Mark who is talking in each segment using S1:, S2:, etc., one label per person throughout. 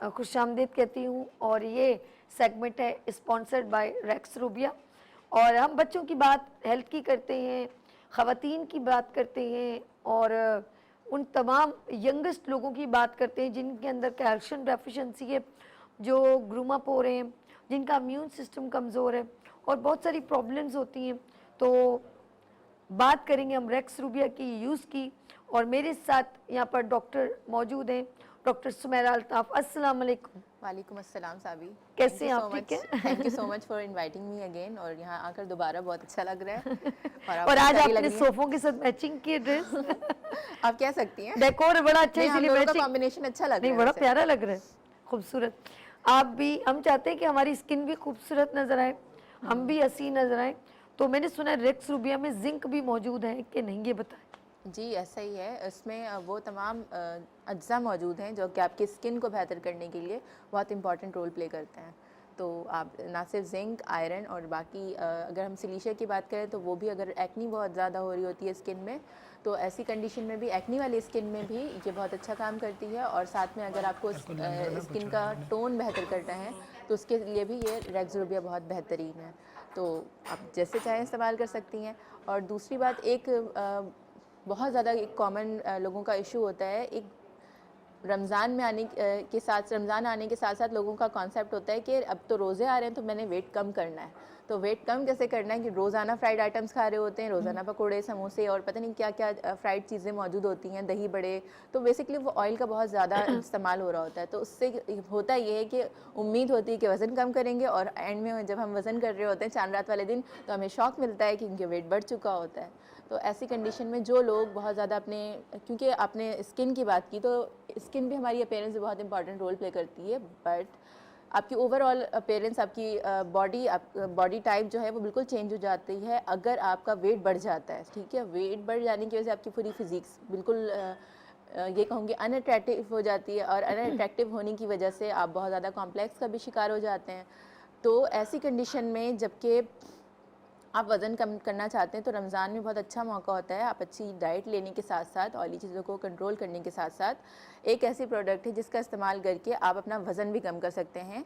S1: खुशामदीद कहती हूँ और ये सेगमेंट है स्पॉन्सर्ड बाय रेक्स रूबिया। और हम बच्चों की बात हेल्थ की करते हैं, ख़वातीन की बात करते हैं और उन तमाम यंगेस्ट लोगों की बात करते हैं जिनके अंदर कैल्शियम डेफिशिएंसी है, जो ग्रूम अप हो रहे हैं, जिनका इम्यून सिस्टम कमज़ोर है और बहुत सारी प्रॉब्लम्स होती हैं। तो बात करेंगे हम रेक्स रूबिया की यूज़ की। और मेरे साथ यहाँ पर डॉक्टर मौजूद हैं, डॉक्टर सुमेरा अल्ताफ़। अस्सलाम वालेकुम।
S2: वालेकुम अस्सलाम साबी,
S1: कैसे हैं आप? ठीक है।
S2: Thank you so much for inviting me again. और यहाँ आकर दोबारा बहुत अच्छा लग रहा है
S1: और आज आपने सोफों के साथ मैचिंग की ड्रेस
S2: आप कह सकती हैं
S1: डेकोर बड़ा अच्छा है, इसलिए
S2: मैचिंग कॉम्बिनेशन अच्छा लग रहा है।
S1: बड़ा प्यारा लग रहा है, खूबसूरत। आप भी, हम चाहते हैं कि हमारी स्किन भी खूबसूरत नजर आए, हम भी हसीन नजर आए। तो मैंने सुना है रेक्स रूबिया में जिंक भी मौजूद है कि नहीं, ये बताएं।
S2: जी ऐसा ही है, इसमें वो तमाम अज्जा मौजूद हैं जो कि आपकी स्किन को बेहतर करने के लिए बहुत इंपॉर्टेंट रोल प्ले करते हैं। तो आप ना सिर्फ जिंक, आयरन और बाकी अगर हम सिलीशिया की बात करें तो वो भी, अगर एक्नी बहुत ज़्यादा हो रही होती है स्किन में, तो ऐसी कंडीशन में भी, एक्नी वाली स्किन में भी ये बहुत अच्छा काम करती है। और साथ में अगर आपको स्किन का टोन बेहतर करना है तो उसके लिए भी ये रेक्स रूबिया बहुत बेहतरीन है। तो आप जैसे चाहें इस्तेमाल कर सकती हैं। और दूसरी बात, एक बहुत ज़्यादा एक कॉमन लोगों का इशू होता है, एक रमज़ान में आने के साथ, रमज़ान आने के साथ साथ लोगों का कॉन्सेप्ट होता है कि अब तो रोज़े आ रहे हैं तो मैंने वेट कम करना है। तो वेट कम कैसे करना है कि रोज़ाना फ्राइड आइटम्स खा रहे होते हैं, रोज़ाना पकोड़े, समोसे और पता नहीं क्या क्या फ्राइड चीज़ें मौजूद होती हैं, दही बड़े। तो बेसिकली वो ऑयल का बहुत ज़्यादा इस्तेमाल हो रहा होता है। तो उससे होता ये है कि उम्मीद होती है कि वज़न कम करेंगे और एंड में जब हम वज़न कर रहे होते हैं चांद रात वाले दिन, तो हमें शॉक मिलता है कि इनके वेट बढ़ चुका होता है। तो ऐसी कंडीशन में जो लोग बहुत ज़्यादा अपने, क्योंकि आपने स्किन की बात की, तो स्किन भी हमारी अपीयरेंस में बहुत इंपॉर्टेंट रोल प्ले करती है, बट आपकी ओवरऑल अपीयरेंस, आपकी बॉडी टाइप जो है वो बिल्कुल चेंज हो जाती है अगर आपका वेट बढ़ जाता है। ठीक है, वेट बढ़ जाने की वजह से आपकी पूरी फिजिक्स बिल्कुल ये कहूँगी अनअट्रैक्टिव हो जाती है, और अनअट्रैक्टिव होने की वजह से आप बहुत ज़्यादा कॉम्प्लेक्स का भी शिकार हो जाते हैं। तो ऐसी कंडीशन में जबकि आप वज़न कम करना चाहते हैं तो रमज़ान में बहुत अच्छा मौका होता है। आप अच्छी डाइट लेने के साथ साथ, ऑयली चीज़ों को कंट्रोल करने के साथ साथ एक ऐसी प्रोडक्ट है जिसका इस्तेमाल करके आप अपना वज़न भी कम कर सकते हैं।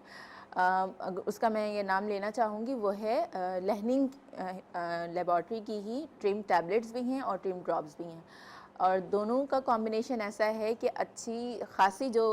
S2: उसका मैं ये नाम लेना चाहूँगी, वो है लहनिंग लेबॉरेटरी की ही ट्रिम टैबलेट्स भी हैं और ट्रिम ड्रॉप्स भी हैं। और दोनों का कॉम्बिनेशन ऐसा है कि अच्छी खासी जो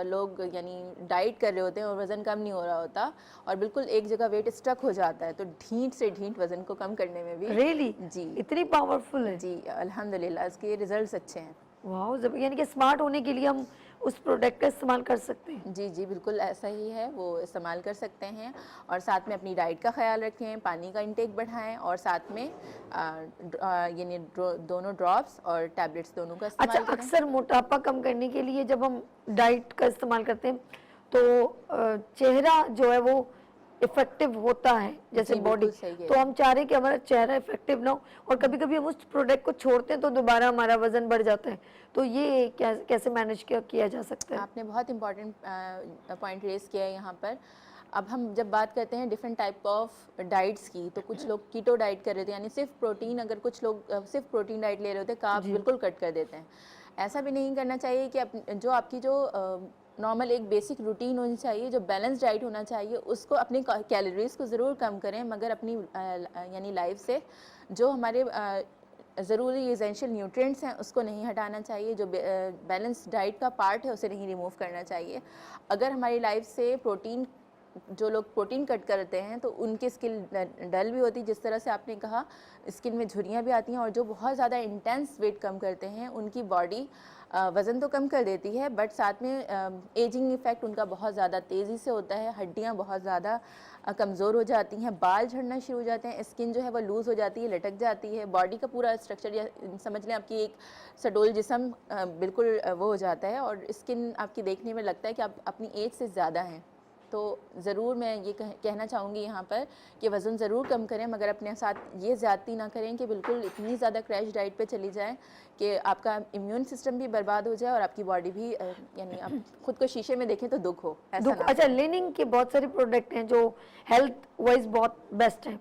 S2: लोग यानी डाइट कर रहे होते हैं और वज़न कम नहीं हो रहा होता और बिल्कुल एक जगह वेट स्टक हो जाता है, तो ढींट से ढींट वज़न को कम करने में भी
S1: जी इतनी पावरफुल है।
S2: जी अल्हम्दुलिल्लाह, इसके रिजल्ट्स अच्छे हैं।
S1: वाह, जब यानी कि स्मार्ट होने के लिए हम उस प्रोडक्ट का इस्तेमाल कर सकते हैं।
S2: जी जी बिल्कुल ऐसा ही है, वो इस्तेमाल कर सकते हैं। और साथ में अपनी डाइट का ख्याल रखें, पानी का इंटेक बढ़ाएं और साथ में यानी दोनों ड्रॉप्स और टैबलेट्स दोनों का इस्तेमाल करें।
S1: अक्सर मोटापा कम करने के लिए जब हम डाइट का इस्तेमाल करते हैं तो चेहरा जो है वो इफेक्टिव होता है, जैसे बॉडी। तो हम चाह रहे हैं कि हमारा चेहरा इफेक्टिव ना हो, और कभी कभी हम उस प्रोडक्ट को छोड़ते हैं तो दोबारा हमारा वजन बढ़ जाता है। तो ये कैसे मैनेज किया जा सकता है?
S2: आपने बहुत इंपॉर्टेंट पॉइंट रेस किया है यहाँ पर। अब हम जब बात करते हैं डिफरेंट टाइप ऑफ डाइट्स की, तो कुछ लोग कीटो डाइट कर रहे थे, यानी सिर्फ प्रोटीन, अगर कुछ लोग सिर्फ प्रोटीन डाइट ले रहे होते, कार्ब्स बिल्कुल कट कर देते हैं। ऐसा भी नहीं करना चाहिए कि जो आपकी जो नॉर्मल एक बेसिक रूटीन होनी चाहिए, जो बैलेंस डाइट होना चाहिए, उसको अपनी कैलोरीज को ज़रूर कम करें, मगर अपनी यानी लाइफ से जो हमारे ज़रूरी एसेंशियल न्यूट्रिएंट्स हैं उसको नहीं हटाना चाहिए। जो बैलेंस डाइट का पार्ट है उसे नहीं रिमूव करना चाहिए। अगर हमारी लाइफ से प्रोटीन, जो लोग प्रोटीन कट करते हैं तो उनकी स्किन डल भी होती है, जिस तरह से आपने कहा स्किन में झुर्रियाँ भी आती हैं। और जो बहुत ज़्यादा इंटेंस वेट कम करते हैं उनकी बॉडी वज़न तो कम कर देती है, बट साथ में एजिंग इफ़ेक्ट उनका बहुत ज़्यादा तेज़ी से होता है, हड्डियाँ बहुत ज़्यादा कमज़ोर हो जाती हैं, बाल झड़ना शुरू हो जाते हैं, स्किन जो है वो लूज़ हो जाती है, लटक जाती है, बॉडी का पूरा स्ट्रक्चर, या समझ लें आपकी एक सडोल जिस्म बिल्कुल वो हो जाता है, और स्किन आपकी देखने में लगता है कि आप अपनी एज से ज़्यादा हैं। तो ज़रूर मैं ये कहना चाहूँगी यहाँ पर कि वज़न ज़रूर कम करें, मगर अपने साथ ये ज़्यादती ना करें कि बिल्कुल इतनी ज़्यादा क्रैश डाइट पे चली जाए कि आपका इम्यून सिस्टम भी बर्बाद हो जाए और आपकी बॉडी भी यानी आप खुद को शीशे में देखें तो दुख हो, ऐसा ना।
S1: अच्छा, लिनिंग के बहुत सारे प्रोडक्ट हैं जो हेल्थ वाइज बहुत बेस्ट हैं,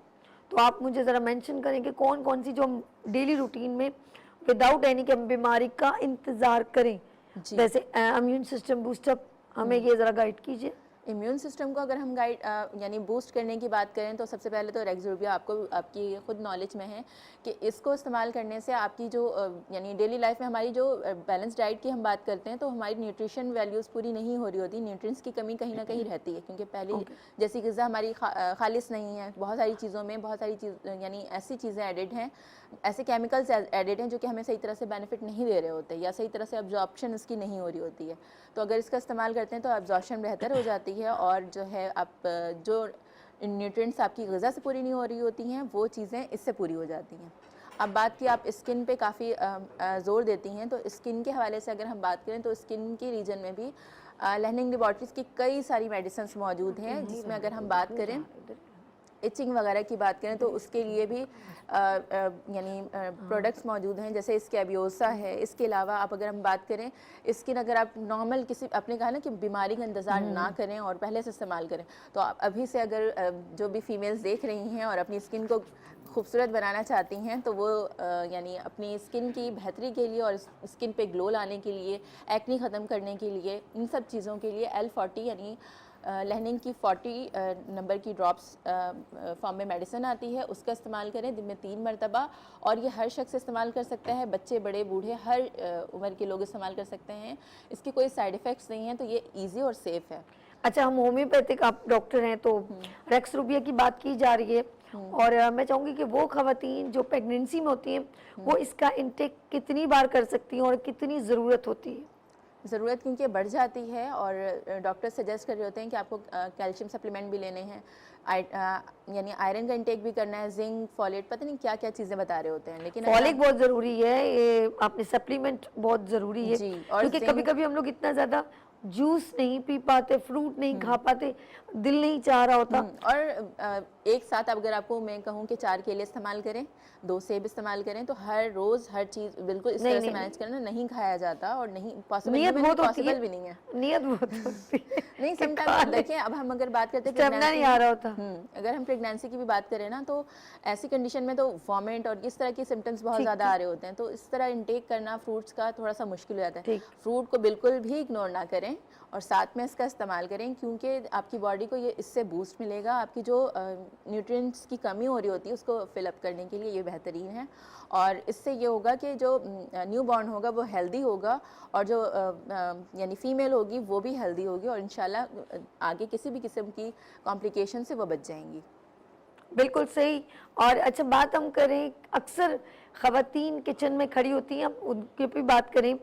S1: तो आप मुझे ज़रा मेंशन करें कि कौन कौन सी जो हम डेली रूटीन में विदाउट एनी कि हम बीमारी का इंतज़ार करें, जैसे इम्यून सिस्टम बूस्टअप हमें ये ज़रा गाइड कीजिए।
S2: इम्यून सिस्टम को अगर हम गाइड यानी बूस्ट करने की बात करें तो सबसे पहले तो रेक्सोबिया आपको आपकी खुद नॉलेज में है कि इसको इस्तेमाल करने से आपकी जो यानी डेली लाइफ में हमारी जो बैलेंस डाइट की हम बात करते हैं तो हमारी न्यूट्रिशन वैल्यूज़ पूरी नहीं हो रही होती, न्यूट्रिएंट्स की कमी कहीं ना कहीं रहती है क्योंकि पहली जैसी ग़िज़ा हमारी खालिस नहीं है, बहुत सारी चीज़ों में बहुत सारी चीज़ यानी ऐसी चीज़ें एडिड हैं, ऐसे केमिकल्स एडिड हैं जो कि हमें सही तरह से बेनिफिट नहीं दे रहे होते या सही तरह से अब्जॉर्प्शन इसकी नहीं हो रही होती है। तो अगर इसका इस्तेमाल करते हैं तो अब्जॉर्प्शन बेहतर हो जाती है और जो है आप जो न्यूट्रिएंट्स आपकी ग़िज़ा से पूरी नहीं हो रही होती हैं वो चीज़ें इससे पूरी हो जाती हैं। अब बात की आप स्किन पे काफ़ी ज़ोर देती हैं, तो स्किन के हवाले से अगर हम बात करें तो स्किन के रीजन में भी लैनिंग लेबॉरेटरीज़ की कई सारी मेडिसिन्स मौजूद हैं, जिसमें अगर हम बात करें इचिंग वगैरह की बात करें तो उसके लिए भी यानी प्रोडक्ट्स मौजूद हैं, जैसे स्कैबियोसा है। इसके अलावा आप अगर हम बात करें स्किन, अगर आप नॉर्मल किसी आपने कहा ना कि बीमारी का इंतज़ार ना करें और पहले से इस्तेमाल करें, तो आप अभी से अगर जो भी फीमेल्स देख रही हैं और अपनी स्किन को खूबसूरत बनाना चाहती हैं तो वो यानी अपनी स्किन की बेहतरी के लिए और स्किन पे ग्लो लाने के लिए, एक्ने ख़त्म करने के लिए, इन सब चीज़ों के लिए L40 यानी लहनिंग की 40 नंबर की ड्रॉप्स फॉर्म में मेडिसिन आती है, उसका इस्तेमाल करें दिन में 3 मरतबा। और ये हर शख्स इस्तेमाल कर सकता है, बच्चे बड़े बूढ़े हर उम्र के लोग इस्तेमाल कर सकते हैं। इसके कोई साइड इफ़ेक्ट्स नहीं हैं, तो ये ईजी और सेफ़ है।
S1: अच्छा, हम होम्योपैथिक आप डॉक्टर हैं तो रेक्सरूबिया की बात की जा रही है और मैं चाहूँगी कि वो ख़वातीन जो प्रेगनेंसी में होती हैं वो इसका इंटेक कितनी बार कर सकती हैं और कितनी ज़रूरत होती है?
S2: ज़रूरत क्योंकि बढ़ जाती है और डॉक्टर सजेस्ट कर रहे होते हैं कि आपको कैल्शियम सप्लीमेंट भी लेने हैं, यानी आयरन का इंटेक भी करना है, जिंक, फॉलेट, पता नहीं क्या क्या चीज़ें बता रहे होते हैं। लेकिन
S1: फॉलिक बहुत ज़रूरी है, ये आपने सप्लीमेंट बहुत ज़रूरी है
S2: जी, और
S1: क्योंकि कभी कभी हम लोग इतना ज़्यादा जूस नहीं पी पाते, फ्रूट नहीं खा पाते, दिल नहीं चाह रहा होता।
S2: और एक साथ अगर आपको मैं कहूँ कि 4 केले इस्तेमाल करें, 2 सेब इस्तेमाल करें, तो हर रोज़ हर चीज़ बिल्कुल इस तरह से मैनेज करना नहीं खाया जाता और नहीं पॉसिबल भी नहीं है।
S1: नियत बहुत होती है
S2: नहीं, समटाइम्स देखिए, अब हम अगर बात करते हैं
S1: नहीं आ रहा होता।
S2: अगर हम प्रेगनेंसी की भी बात करें ना, तो ऐसी कंडीशन में तो वॉमिट और इस तरह के सिम्टम्स बहुत ज़्यादा आ रहे होते हैं, तो इस तरह इंटेक करना फ्रूट्स का थोड़ा सा मुश्किल हो जाता है। फ्रूट को बिल्कुल भी इग्नोर ना करें और साथ में इसका इस्तेमाल करें, क्योंकि आपकी बॉडी को ये इससे बूस्ट मिलेगा। आपकी जो न्यूट्रिएंट्स की कमी हो रही होती है उसको फिलअप करने के लिए ये बेहतरीन है और इससे ये होगा कि जो न्यू बॉर्न होगा वो हेल्दी होगा और जो यानी फ़ीमेल होगी वो भी हेल्दी होगी और इंशाल्लाह आगे किसी भी किस्म की कॉम्प्लिकेशन से वो बच जाएंगी।
S1: बिल्कुल सही। और अच्छा, बात हम करें, अक्सर ख़वातीन किचन में खड़ी होती हैं, हम उनकी भी बात करें,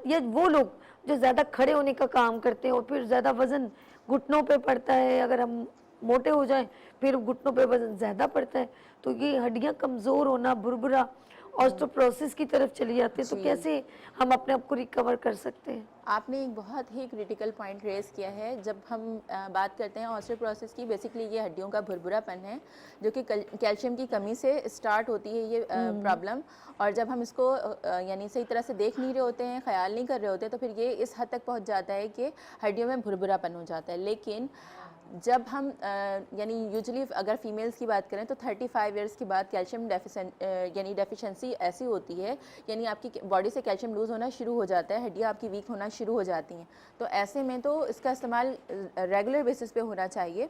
S1: ये वो लोग जो ज़्यादा खड़े होने का काम करते हैं और फिर ज़्यादा वज़न घुटनों पे पड़ता है, अगर हम मोटे हो जाएं फिर घुटनों पे वज़न ज़्यादा पड़ता है, तो ये हड्डियां कमज़ोर होना, बुरबुरा ऑस्टियोपोरोसिस की तरफ चली जाती है, तो कैसे हम अपने आप को रिकवर कर सकते हैं?
S2: आपने एक बहुत ही क्रिटिकल पॉइंट रेज़ किया है। जब हम बात करते हैं ऑस्टियोपोरोसिस की, बेसिकली ये हड्डियों का भुरभुरापन है जो कि कैल्शियम की कमी से स्टार्ट होती है ये प्रॉब्लम। और जब हम इसको यानी सही तरह से देख नहीं रहे होते हैं, ख्याल नहीं कर रहे होते, तो फिर ये इस हद तक पहुंच जाता है कि हड्डियों में भुरभुरापन हो जाता है। लेकिन जब हम यानी यूजुअली अगर फीमेल्स की बात करें तो 35 इयर्स के बाद कैल्शियम डेफिशिएंसी ऐसी होती है, यानी आपकी बॉडी से कैल्शियम लूज़ होना शुरू हो जाता है, हड्डियाँ आपकी वीक होना शुरू हो जाती हैं। तो ऐसे में तो इसका इस्तेमाल रेगुलर बेसिस पे होना चाहिए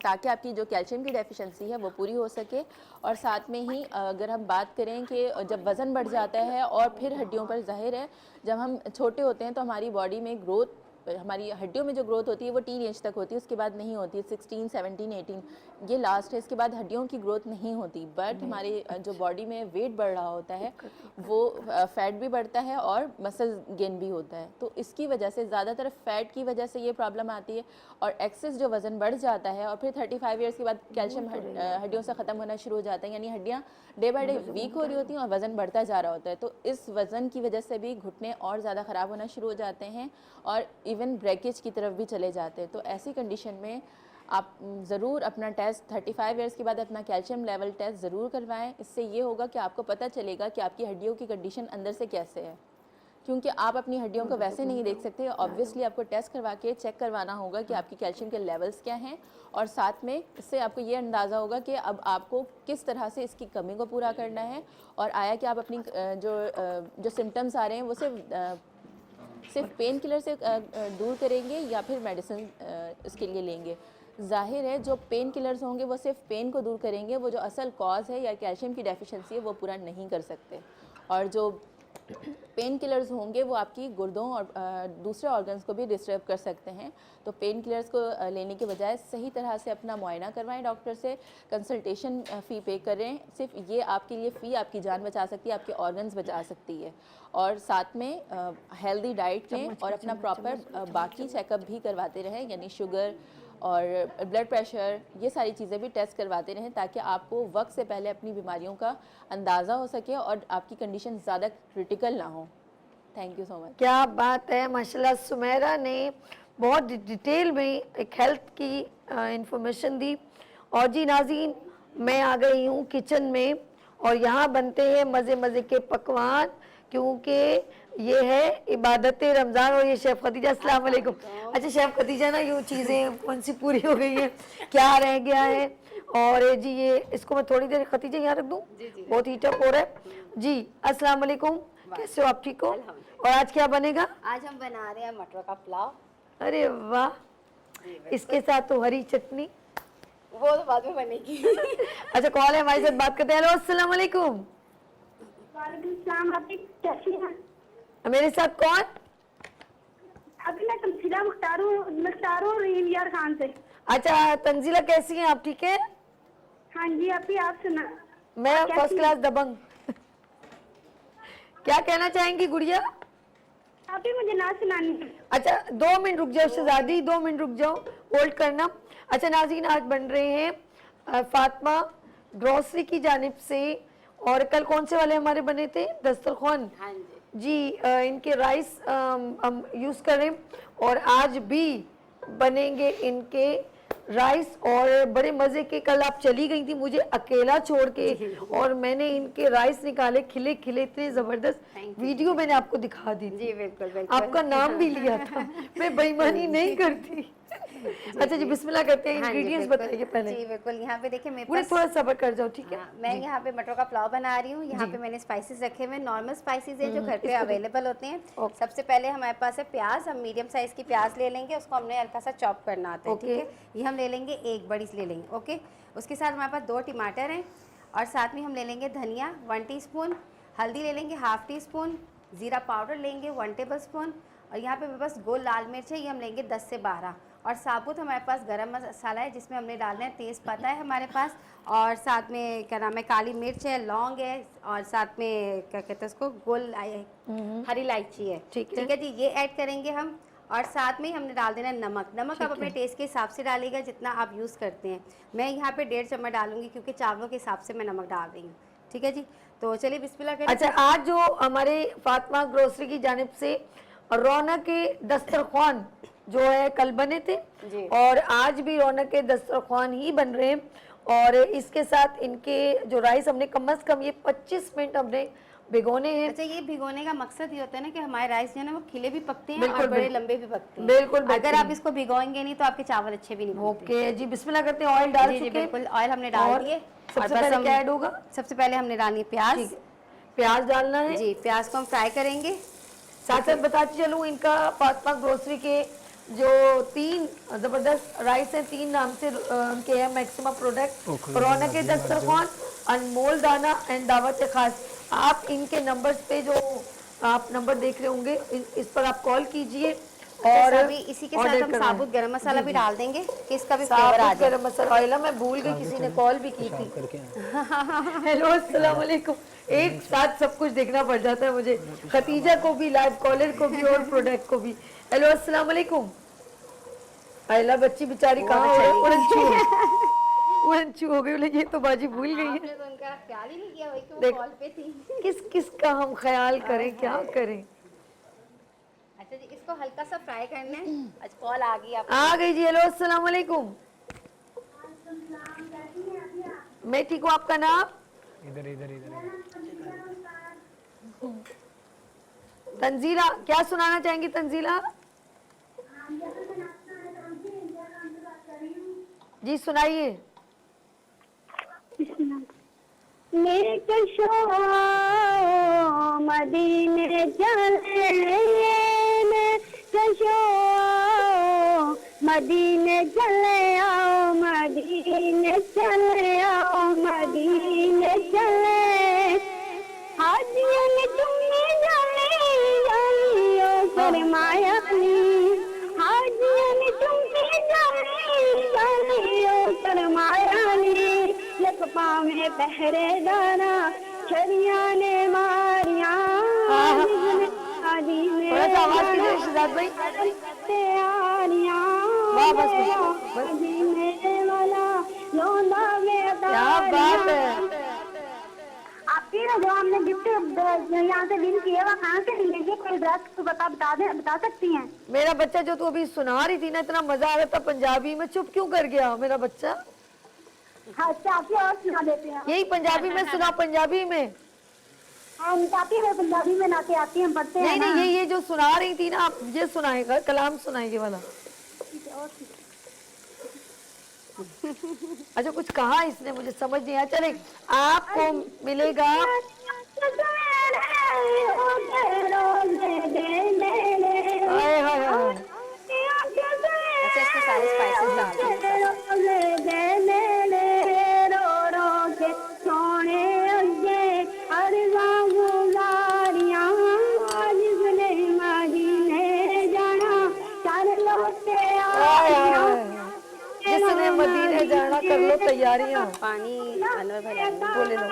S2: ताकि आपकी जो कैल्शियम की डेफिशिएंसी है वो पूरी हो सके। और साथ में ही अगर हम बात करें कि जब वज़न बढ़ जाता है और फिर हड्डियों पर ज़ाहिर है, जब हम छोटे होते हैं तो हमारी बॉडी में ग्रोथ, हमारी हड्डियों में जो ग्रोथ होती है वो टीन एज तक होती है, उसके बाद नहीं होती है। 16, 17, 18 ये लास्ट है, इसके बाद हड्डियों की ग्रोथ नहीं होती। बट हमारे जो बॉडी में वेट बढ़ रहा होता है वो फैट भी बढ़ता है और मसल गेन भी होता है। तो इसकी वजह से ज़्यादातर फैट की वजह से ये प्रॉब्लम आती है और एक्सेस जो वज़न बढ़ जाता है और फिर 35 ईयर्स के बाद कैल्शियम हड्डियों से ख़त्म होना शुरू हो जाता है, यानी हड्डियाँ डे बाई डे वीक हो रही होती हैं और वज़न बढ़ता जा रहा होता है। तो इस वज़न की वजह से भी घुटने और ज़्यादा ख़राब होना शुरू हो जाते हैं और इवन ब्रेकेज की तरफ भी चले जाते हैं। तो ऐसी कंडीशन में आप ज़रूर अपना टेस्ट 35 इयर्स के बाद अपना कैल्शियम लेवल टेस्ट ज़रूर करवाएं। इससे ये होगा कि आपको पता चलेगा कि आपकी हड्डियों की कंडीशन अंदर से कैसे है, क्योंकि आप अपनी हड्डियों को वैसे नहीं देख सकते। ऑब्वियसली आपको टेस्ट करवा के चेक करवाना होगा कि आपकी कैल्शियम के लेवल्स क्या हैं और साथ में इससे आपको ये अंदाज़ा होगा कि अब आपको किस तरह से इसकी कमी को पूरा करना है और आया कि आप अपनी जो सिम्टम्स आ रहे हैं वो सिर्फ सिर्फ पेन किलर से दूर करेंगे या फिर मेडिसिन इसके लिए लेंगे? जाहिर है जो पेन किलर्स होंगे वो सिर्फ पेन को दूर करेंगे, वो जो असल कॉज है या कैल्शियम की डेफिशिएंसी है वो पूरा नहीं कर सकते। और जो पेन किलर्स होंगे वो आपकी गुर्दों और दूसरे ऑर्गन्स को भी डिस्टर्ब कर सकते हैं। तो पेन किलर्स को लेने के बजाय सही तरह से अपना मुआयना करवाएं डॉक्टर से, कंसल्टेशन फ़ी पे करें। सिर्फ ये आपके लिए फ़ी आपकी जान बचा सकती है, आपके ऑर्गन्स बचा सकती है। और साथ में हेल्दी डाइट लें और अपना प्रॉपर बाकी चेकअप भी करवाते रहें, यानी शुगर और ब्लड प्रेशर, ये सारी चीज़ें भी टेस्ट करवाते रहें ताकि आपको वक्त से पहले अपनी बीमारियों का अंदाज़ा हो सके और आपकी कंडीशन ज़्यादा क्रिटिकल ना हो। Thank you so much.
S1: क्या बात है, माशाल्लाह सुमेरा ने बहुत डिटेल में एक हेल्थ की इंफॉर्मेशन दी। और जी नाज़रीन, मैं आ गई हूँ किचन में और यहाँ बनते हैं मज़े मज़े के पकवान, क्योंकि ये है इबादत रमज़ान। और ये शेफ़ खदीजा, अस्सलाम वालेकुम। अच्छा शेफ़ खदीजा, ना ये चीज़ें कौन सी पूरी हो गई हैं, क्या रह गया है? और जी ये इसको मैं थोड़ी देर खदीजा यहाँ रख दूँ, बहुत हीटअप हो रहा है जी। अस्सलाम वालेकुम, कैसे हो आप, ठीक हो? और आज क्या बनेगा?
S3: आज हम बना रहे हैं मटर का पुलाव।
S1: अरे वाह, इसके साथ तो हरी चटनी,
S3: वो तो बाद में बनेगी।
S1: अच्छा कॉल है, हमारे साथ बात करते हैं। हेलो अस्सलाम वालेकुम।
S4: वालेकुम सलाम, आप कैसी हैं?
S1: मेरे साथ कौन?
S4: अभी मैं तमसीला मुख्तार हूँ रियार खान से।
S1: अच्छा तंजीला, कैसी हैं आप, ठीक है?
S4: हाँ जी, अभी आप सुना।
S1: मैं फर्स्ट क्लास दबंग। क्या कहना चाहेंगी गुड़िया?
S4: अभी मुझे ना सुनानी।
S1: अच्छा 2 मिनट रुक जाओ शहजादी, 2 मिनट रुक जाओ, होल्ड करना। अच्छा नाज़रीन, आज बन रहे हैं फातिमा ग्रोसरी की जानिब से, और कल कौन से वाले हमारे बने थे, दस्तरखान
S3: हाँ जी
S1: जी, इनके राइस हम यूज़ करें। और आज भी बनेंगे इनके राइस, और बड़े मज़े के। कल आप चली गई थी मुझे अकेला छोड़ के, और मैंने इनके राइस निकाले खिले खिले, इतने ज़बरदस्त। वीडियो मैंने आपको दिखा दी थी,
S3: जी, बिल्कुल बिल्कुल।
S1: आपका नाम भी लिया था। मैं बेईमानी नहीं करती। अच्छा जी, बिस्मिल्लाह करते हैं।
S3: हाँ जी,
S1: इंग्रेडिएंट्स
S3: बिल्कुल।
S1: बताइए पहले।
S3: जी बिल्कुल, यहाँ पे देखिए मेरे
S1: पूरे
S3: पास
S1: थोड़ा सब्र कर जाओ, ठीक है?
S3: हाँ, मैं यहाँ पे मटर का पुलाव बना रही हूँ। यहाँ पे मैंने स्पाइसेस रखे हुए हैं, नॉर्मल स्पाइसेस हैं जो घर पे अवेलेबल होते हैं। सबसे पहले हमारे पास है प्याज। हम मीडियम साइज की प्याज ले लेंगे, उसको हमने हल्का सा चॉप करना आता है, ठीक है? ये हम ले लेंगे, एक बड़ी ले लेंगे, ओके। उसके साथ हमारे पास 2 टमाटर हैं, और साथ में हम ले लेंगे धनिया 1 टीस्पून, हल्दी ले लेंगे 1/2 टीस्पून, ज़ीरा पाउडर लेंगे 1 टेबल स्पून, और यहाँ पे मेरे पास गोल लाल मिर्च है, ये हम लेंगे 10 से 12, और साबुत हमारे पास गरम मसाला है जिसमें हमने डालना है तेज़ पत्ता है हमारे पास, और साथ में क्या नाम है काली मिर्च है, लौंग है, और साथ में क्या कहते हैं उसको हरी इलायची है,
S1: ठीक है
S3: जी, ये ऐड करेंगे हम। और साथ में ही हमने डाल देना है नमक आप अपने टेस्ट के हिसाब से डालिएगा जितना आप यूज़ करते हैं। मैं यहाँ पे 1.5 चम्मच डालूंगी क्योंकि चावलों के हिसाब से मैं नमक डाल रही हूँ, ठीक है जी। तो चलिए बिस्मिल्लाह करें।
S1: अच्छा, आज जो हमारे फातिमा ग्रोसरी की जानिब से रौनक के दस्तरखान जो है कल बने थे, और आज भी रौनक के दस्तरखान ही बन रहे हैं। और इसके साथ इनके जो राइस हमने कम से कम ये 25 मिनट हमने भिगोने हैं।
S3: अच्छा, ये भिगोने का मकसद ये होता है ना कि हमारे राइस जो है ना वो खिले भी पकते हैं
S1: बिल्कुल,
S3: और बड़े
S1: बिल्कुल।
S3: लंबे भी पकते हैं।
S1: बिल्कुल,
S3: अगर
S1: बिल्कुल।
S3: आप इसको भिगोएंगे नहीं तो आपके चावल अच्छे भी नहीं बनते।
S1: ओके जी, बिस्मिल्लाह करते हैं। ऑयल डाल
S3: जी
S1: चुके
S3: बिल्कुल, ऑयल हमने डाल दिए।
S1: सबसे पहले क्या ऐड होगा?
S3: सबसे पहले हमने डालनी है प्याज।
S1: प्याज डालना है
S3: जी, प्याज को हम फ्राई करेंगे।
S1: साथ साथ बताती चलूँ, इनका फातिमा ग्रोसरी के जो 3 ज़बरदस्त राइस हैं, 3 नाम से उनके हैं मैक्सिमम प्रोडक्ट, रौनक के दस्तरखान, अनमोल दाना एंड दावत खास। आप इनके नंबर्स पे जो आप नंबर देख रहे होंगे, इस पर आप कॉल कीजिए। और
S3: अभी इसी के साथ हम साबुत गरम मसाला भी डाल देंगे कि इसका भी फ्लेवर आ
S1: साबुत
S3: जाए।
S1: गरम मसाला ऑयल, मैं भूल गई, किसी ने कॉल भी की थी। हेलो अस्सलाम वालेकुम। एक साथ सब कुछ देखना पड़ जाता है मुझे, खतीजा को भी, लाइव कॉलर को भी और प्रोडक्ट को भी। हेलो अस्सलाम वालेकुम। आयला बच्ची बेचारी कहाँ है, उड़नछू हो गई, ये तो बाजी भूल गई है।
S3: आपने तो उनका ख्याल ही नहीं किया, वही तो
S1: देख,
S3: कॉल पे थी।
S1: किस किस का हम ख्याल करें, क्या करें।
S3: अच्छा जी, इसको हल्का सा फ्राई करना है। आज कॉल आ गई आप
S1: आ गई जी। हेलो अस्सलाम वालेकुम। मैं ठीक हूँ, आपका नाम?
S5: इधर इधर इधर
S1: तंजीला, क्या सुनाना चाहेंगी तंजीला? जी सुनाइए।
S4: मदीने चले मदीने चले आओ, मदीने चले आओ, मदीने चले। हाजियों ने चुम्मी जाने जानियो शर्मायानी, हाजियों ने चुम्मी जाने जानियो शर्मायानी। लखपा में पहरेदारा छरिया ने मारिया,
S1: थोड़ा सा आवाज कीजिए शहजाद भाई। वाह, बस क्या बात है।
S4: आपकी ना जो हमने गिफ्ट यहाँ से बिल किए वो कहाँ से मिलेंगे, कोई एड्रेस तो बता सकती हैं?
S1: मेरा बच्चा जो तू अभी सुना रही थी ना, इतना मजा आ रहा था पंजाबी में, चुप क्यों कर गया मेरा बच्चा?
S4: हाँ चाची और सुना देते हैं।
S1: यही पंजाबी में सुना, पंजाबी में।
S4: हम चाची है पंजाबी में नाते आती हैं, पढ़ते हैं
S1: नहीं
S4: ना।
S1: नहीं, ये जो सुना रही थी ना, आप ये सुनाएगा, कलाम सुनाएंगे वाला। अच्छा कुछ कहा इसने, मुझे समझ नहीं आया। चले, आपको मिलेगा हाय हाय हाय।
S3: अच्छा इसमें सारे स्पाइसेस डाल दीजिए।
S1: जिसने मदीने जाना कर लो तैयारियां।
S3: पानी अनवर भाई
S1: बोले लो।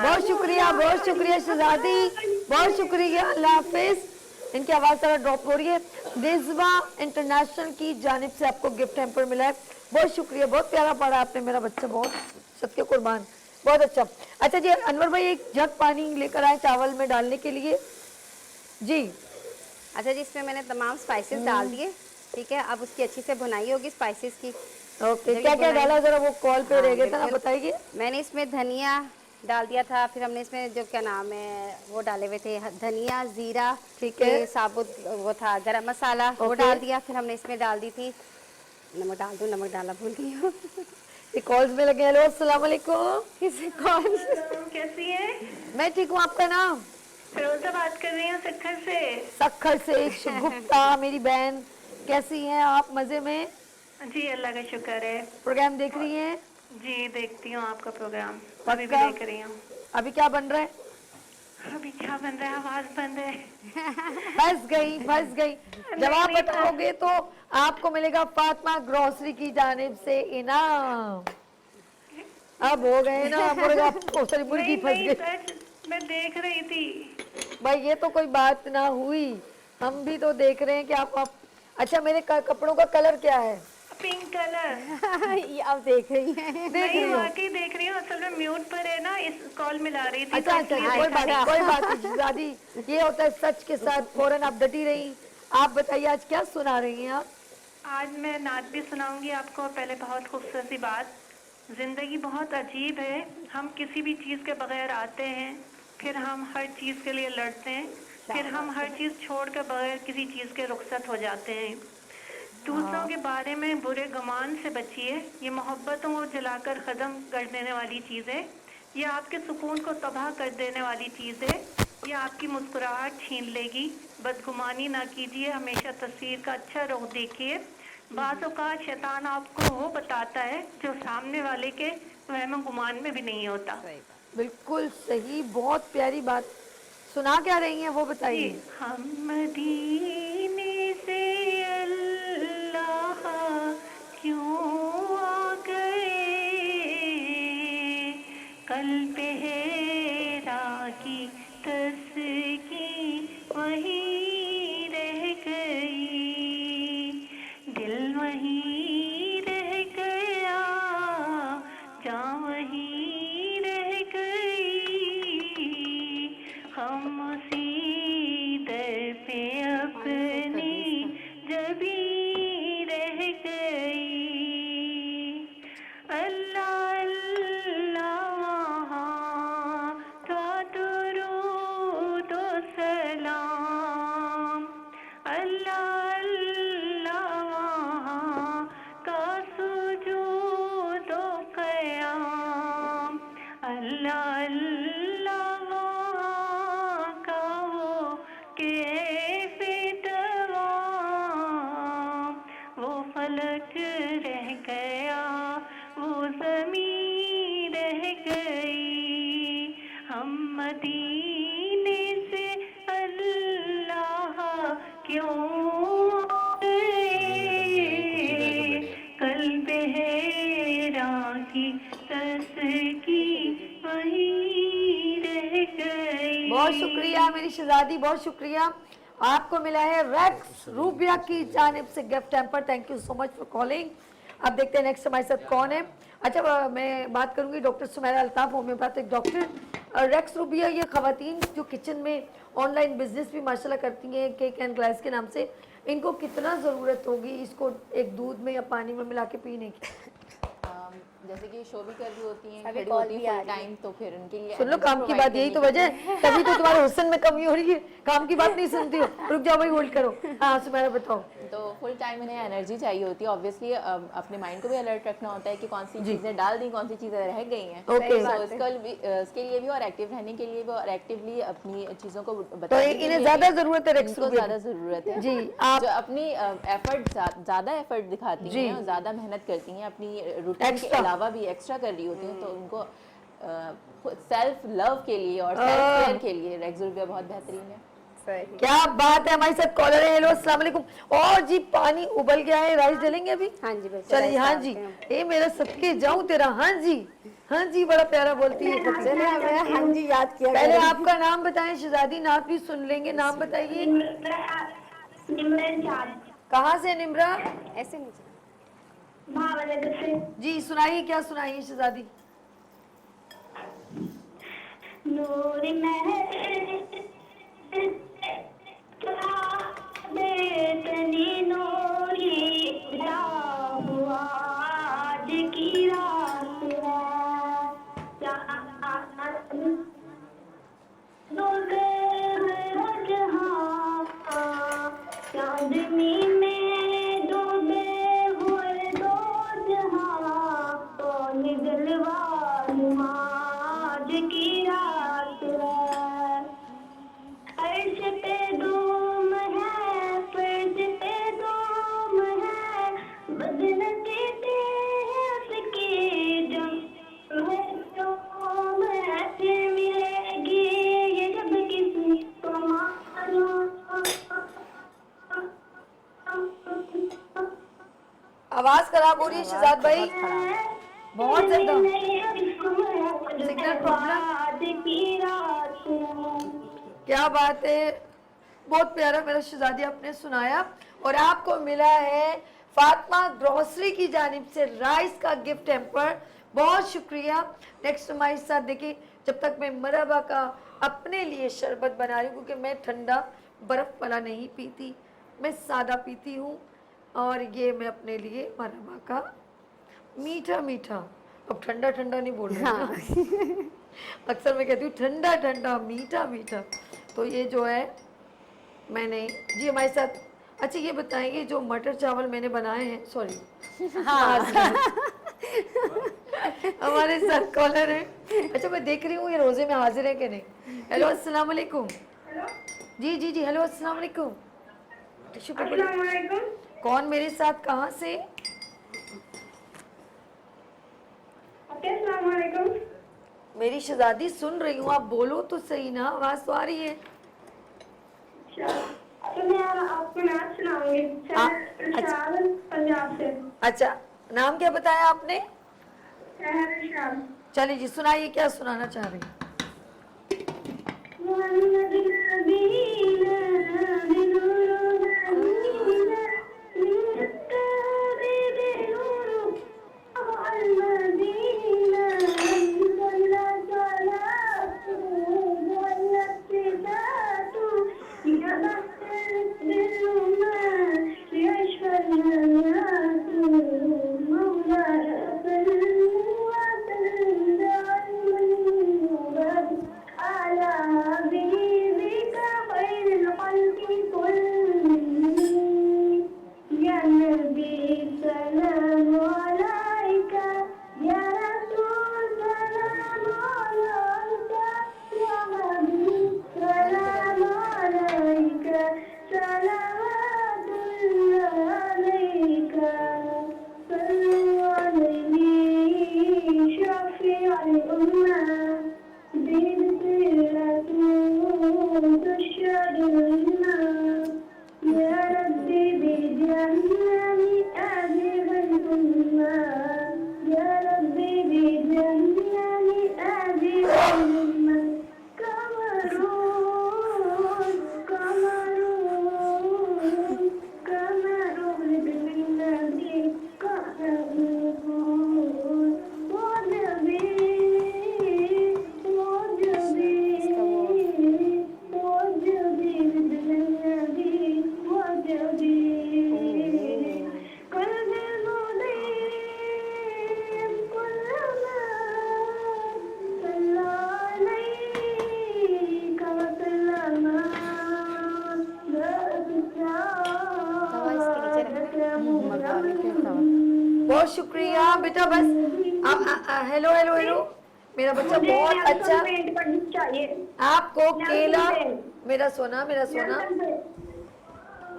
S1: बहुत शुक्रिया शहजादी, बहुत शुक्रिया, अल्लाह हाफिज। इनकी आवाज़ थोड़ा ड्रॉप हो रही है। रिजवा इंटरनेशनल की जानिब से आपको गिफ्ट हैम्पर मिला है, बहुत शुक्रिया, बहुत प्यारा पढ़ा आपने मेरा बच्चा, बहुत सत्य कुर्बान, बहुत अच्छा। अच्छा जी अनवर भाई, एक जग पानी लेकर आए चावल में डालने के लिए जी।
S3: अच्छा जी, इसमें मैंने तमाम स्पाइसेस डाल दिए, ठीक है। अब उसकी अच्छी से भुनाई होगी स्पाइसेस की।
S1: ओके, क्या क्या डाला जरा, वो कॉल पे रह गए थे ना,
S3: बिल्कुल।
S1: बताइए।
S3: मैंने इसमें धनिया डाल दिया था, फिर हमने इसमें जो क्या नाम है वो डाले हुए थे, धनिया, जीरा,
S1: ठीक है,
S3: साबुत वो था गरम मसाला, वो डाल दिया। फिर हमने इसमें डाल दी थी, नमक डाल दूं, नमक डाला भूल गई हूँ।
S1: ये कॉल्स में लगे। हेलो अस्सलाम वालेकुम।
S3: किसी कौन
S4: कैसी है?
S1: मैं ठीक हूँ, आपका नाम?
S4: फिरोजा बात कर रही हूँ सक्खर से।
S1: सक्खर से गुप्ता मेरी बहन, कैसी हैं आप? मजे में?
S4: जी अल्लाह का शुक्र है।
S1: प्रोग्राम देख रही हैं?
S4: जी देखती हूँ आपका प्रोग्राम, अभी भी
S1: पक्का?
S4: देख रही हूँ।
S1: अभी क्या बन रहा है?
S4: अभी क्या बन रहा है? आवाज बंद है।
S1: फंस गई, फंस गई। जवाब बताओगे तो आपको मिलेगा फातिमा ग्रोसरी की जानिब से इनाम। अब हो गए ना मुर्गा, सॉरी मुर्गी फंस गई।
S4: सच मैं देख रही थी।
S1: भाई ये तो कोई बात ना हुई, हम भी तो देख रहे हैं कि आप अच्छा मेरे कपड़ों का कलर क्या है?
S4: Pink colour.
S3: ये अब देख रही है।
S1: देख रही हो?
S4: वाकई देख रही हूँ, असल में म्यूट पर है ना, इस कॉल मिला रही थी।
S1: अच्छा अच्छा, कोई बात नहीं, कोई बात नहीं दादी, ये होता है सच के साथ फौरन आप डटी रही। आप बताइए आज क्या सुना रही हैं आप?
S4: आज मैं नात भी सुनाऊंगी आपको। पहले बहुत खूबसूरत सी बात, जिंदगी बहुत अजीब है, हम किसी भी चीज़ के बगैर आते हैं, फिर हम हर चीज़ के लिए लड़ते हैं, फिर हम हर चीज़ छोड़कर बगैर किसी चीज़ के रुखसत हो जाते हैं। दूसरों के बारे में बुरे गुमान से बचिए, ये मोहब्बतों को जलाकर ख़त्म कर देने वाली चीज़ है, ये आपके सुकून को तबाह कर देने वाली चीज़ है, ये आपकी मुस्कुराहट छीन लेगी। बदगुमानी ना कीजिए, हमेशा तस्वीर का अच्छा रुख देखिए। बाज़ औक़ात शैतान आपको वो बताता है जो सामने वाले के वहम गुमान में भी नहीं होता।
S1: बिल्कुल सही, बहुत प्यारी बात। सुना क्या रही हैं वो बताइए।
S4: हम मदीने से अल्लाह क्यों आ गए, कल पहरा की तस्की वहीं रह गई, दिल वहीं रह गया, जान वहीं रह गई, हम उसी दर पे अपनी जबी रह गई। अल्लाह अल्लाह का दुरूद व सलाम, अल्लाह अल्लाह वहाँ का वो कैफे तमाम, वो फलक रह गया, वो ज़मीं रह गई, हम मदीने से अल्लाह क्यों गए, कल्ब हैरा की तस्की वहीं रह गई।
S1: बहुत शुक्रिया मेरी शहजादी, बहुत शुक्रिया। आपको मिला है रेक्स रूबिया की जानिब से gift hamper. Thank you so much for calling. अब देखते हैं नेक्स्ट हमारे साथ कौन है। अच्छा, मैं बात करूंगी doctor Sumera Altaf, homeopathic doctor. रेक्स रूबिया ये खवातीन जो किचन में ऑनलाइन बिजनेस भी माशाल्लाह करती हैं केक एंड ग्लास के नाम से, इनको कितना ज़रूरत होगी इसको एक दूध में या पानी में मिला के पीने की?
S2: जैसे कि शो भी कर रही होती हैं,
S3: अभी
S2: खड़ी
S3: कॉल
S2: होती
S3: भी
S2: हैं
S3: आ
S2: फुल
S3: रही है।
S2: टाइम, तो फिर उनके लिए
S1: सुन लो,
S2: energy
S1: काम की
S2: provide
S1: बात यही तो
S2: करने
S1: वजह है, तभी तो तुम्हारे हुस्न में कमी हो रही है। काम की बात नहीं सुनती हो। रुक जाओ भाई, होल्ड करो। हाँ सुमेरा बताओ।
S2: तो फुल टाइम इन्हें एनर्जी चाहिए होती है। ऑब्वियसली अपने माइंड को भी अलर्ट रखना होता है कि कौन सी चीज़ें डाल दी, कौन सी चीज़ें रह गई हैं।
S1: Okay.
S2: तो इसके लिए भी और एक्टिव रहने के लिए भी और एक्टिवली अपनी चीज़ों को
S1: तो
S2: बताने के
S1: इन्हें
S2: लिए
S1: ज़्यादा
S2: भी
S1: ज़रूरत है रेक्स
S2: इनको
S1: रूबिया
S2: ज़्यादा
S1: की।
S2: ज़रूरत है।
S1: जी, आप
S2: जो अपनी ज़्यादा एफर्ट दिखाती
S1: जी।
S2: हैं और ज़्यादा मेहनत करती हैं, अपनी रूटीन के
S1: Extra।
S2: अलावा भी एक्स्ट्रा कर रही होती हैं, तो उनको सेल्फ लव के लिए और सेल्फ केयर के लिए रेक्स रूबिया बहुत बेहतरीन है।
S3: सही।
S1: क्या बात है। हमारे साथ कॉलर है। हेलो अस्सलाम वालेकुम। और जी पानी उबल गया है, राइस डालेंगे अभी?
S3: हाँ जी बिल्कुल,
S1: चलिए।
S3: राइस
S1: हाँ
S3: डालते
S1: जी,
S3: हैं।
S1: ए मेरा सबके जाऊं तेरा। हाँ जी, हाँ जी, बड़ा प्यारा बोलती है।
S3: चलिए हमें हाँ जी याद किया
S1: पहले
S3: करें।
S1: आपका नाम बताएं शहजादी, नाम भी सुन लेंगे। नाम बताइए। कहाँ से निम्रा?
S3: ऐसे नीचे।
S1: जी सुनाइए, क्या सुनाइए शहजादी?
S4: नूर बेतनी नूरी हुआ आज की रात चांदनी में डूबे हुए दो जहां, कौन दिलवार आज की रात है। अर्श पे धूम है, फर्श पे धूम है, बदनसीबी है उसकी जो है तुम ऐसे मिलेगी ये जब किसी को मालूम।
S1: आवाज खराब हो रही है शहजाद भाई, बहुत ज्यादा सिग्नल प्रॉब्लम। क्या बात है, बहुत प्यारा मेरा शहजादी आपने सुनाया। और आपको मिला है फातिमा ग्रोसरी की जानिब से राइस का गिफ्ट हैम्पर। बहुत शुक्रिया। नेक्स्ट हमारे साथ देखिए, जब तक मैं मरहबा का अपने लिए शरबत बना रही हूँ, क्योंकि मैं ठंडा बर्फ़ वाला नहीं पीती, मैं सादा पीती हूँ। और ये मैं अपने लिए मरहबा का मीठा मीठा, अब ठंडा ठंडा नहीं बोल रही ना। अक्सर मैं कहती हूँ ठंडा ठंडा मीठा मीठा। तो ये जो है मैंने जी हमारे साथ। अच्छा ये बताएंगे जो मटर चावल मैंने बनाए हैं, सॉरी हाँ हमारे साथ कॉलर है। अच्छा मैं देख रही हूँ ये रोजे में हाजिर है कि नहीं। हेलो अस्सलाम वालेकुम। जी जी जी, हेलो अस्सलाम वालेकुम। Tissue paper. कौन मेरे साथ, कहाँ से? मेरी शहजादी सुन रही हूँ, आप बोलो तो सही ना, आवाज तो आ रही है।
S4: तो मैं आपको नाच सुनाऊंगी पंजाब से।
S1: अच्छा नाम क्या बताया आपने?
S4: शहर
S1: चलिए जी सुनाइए, क्या सुनाना चाह रही हैं? बहुत शुक्रिया बेटा। बस हेलो हेलो हेलो, मेरा बच्चा बहुत अच्छा। आपको केला, मेरा सोना मेरा सोना,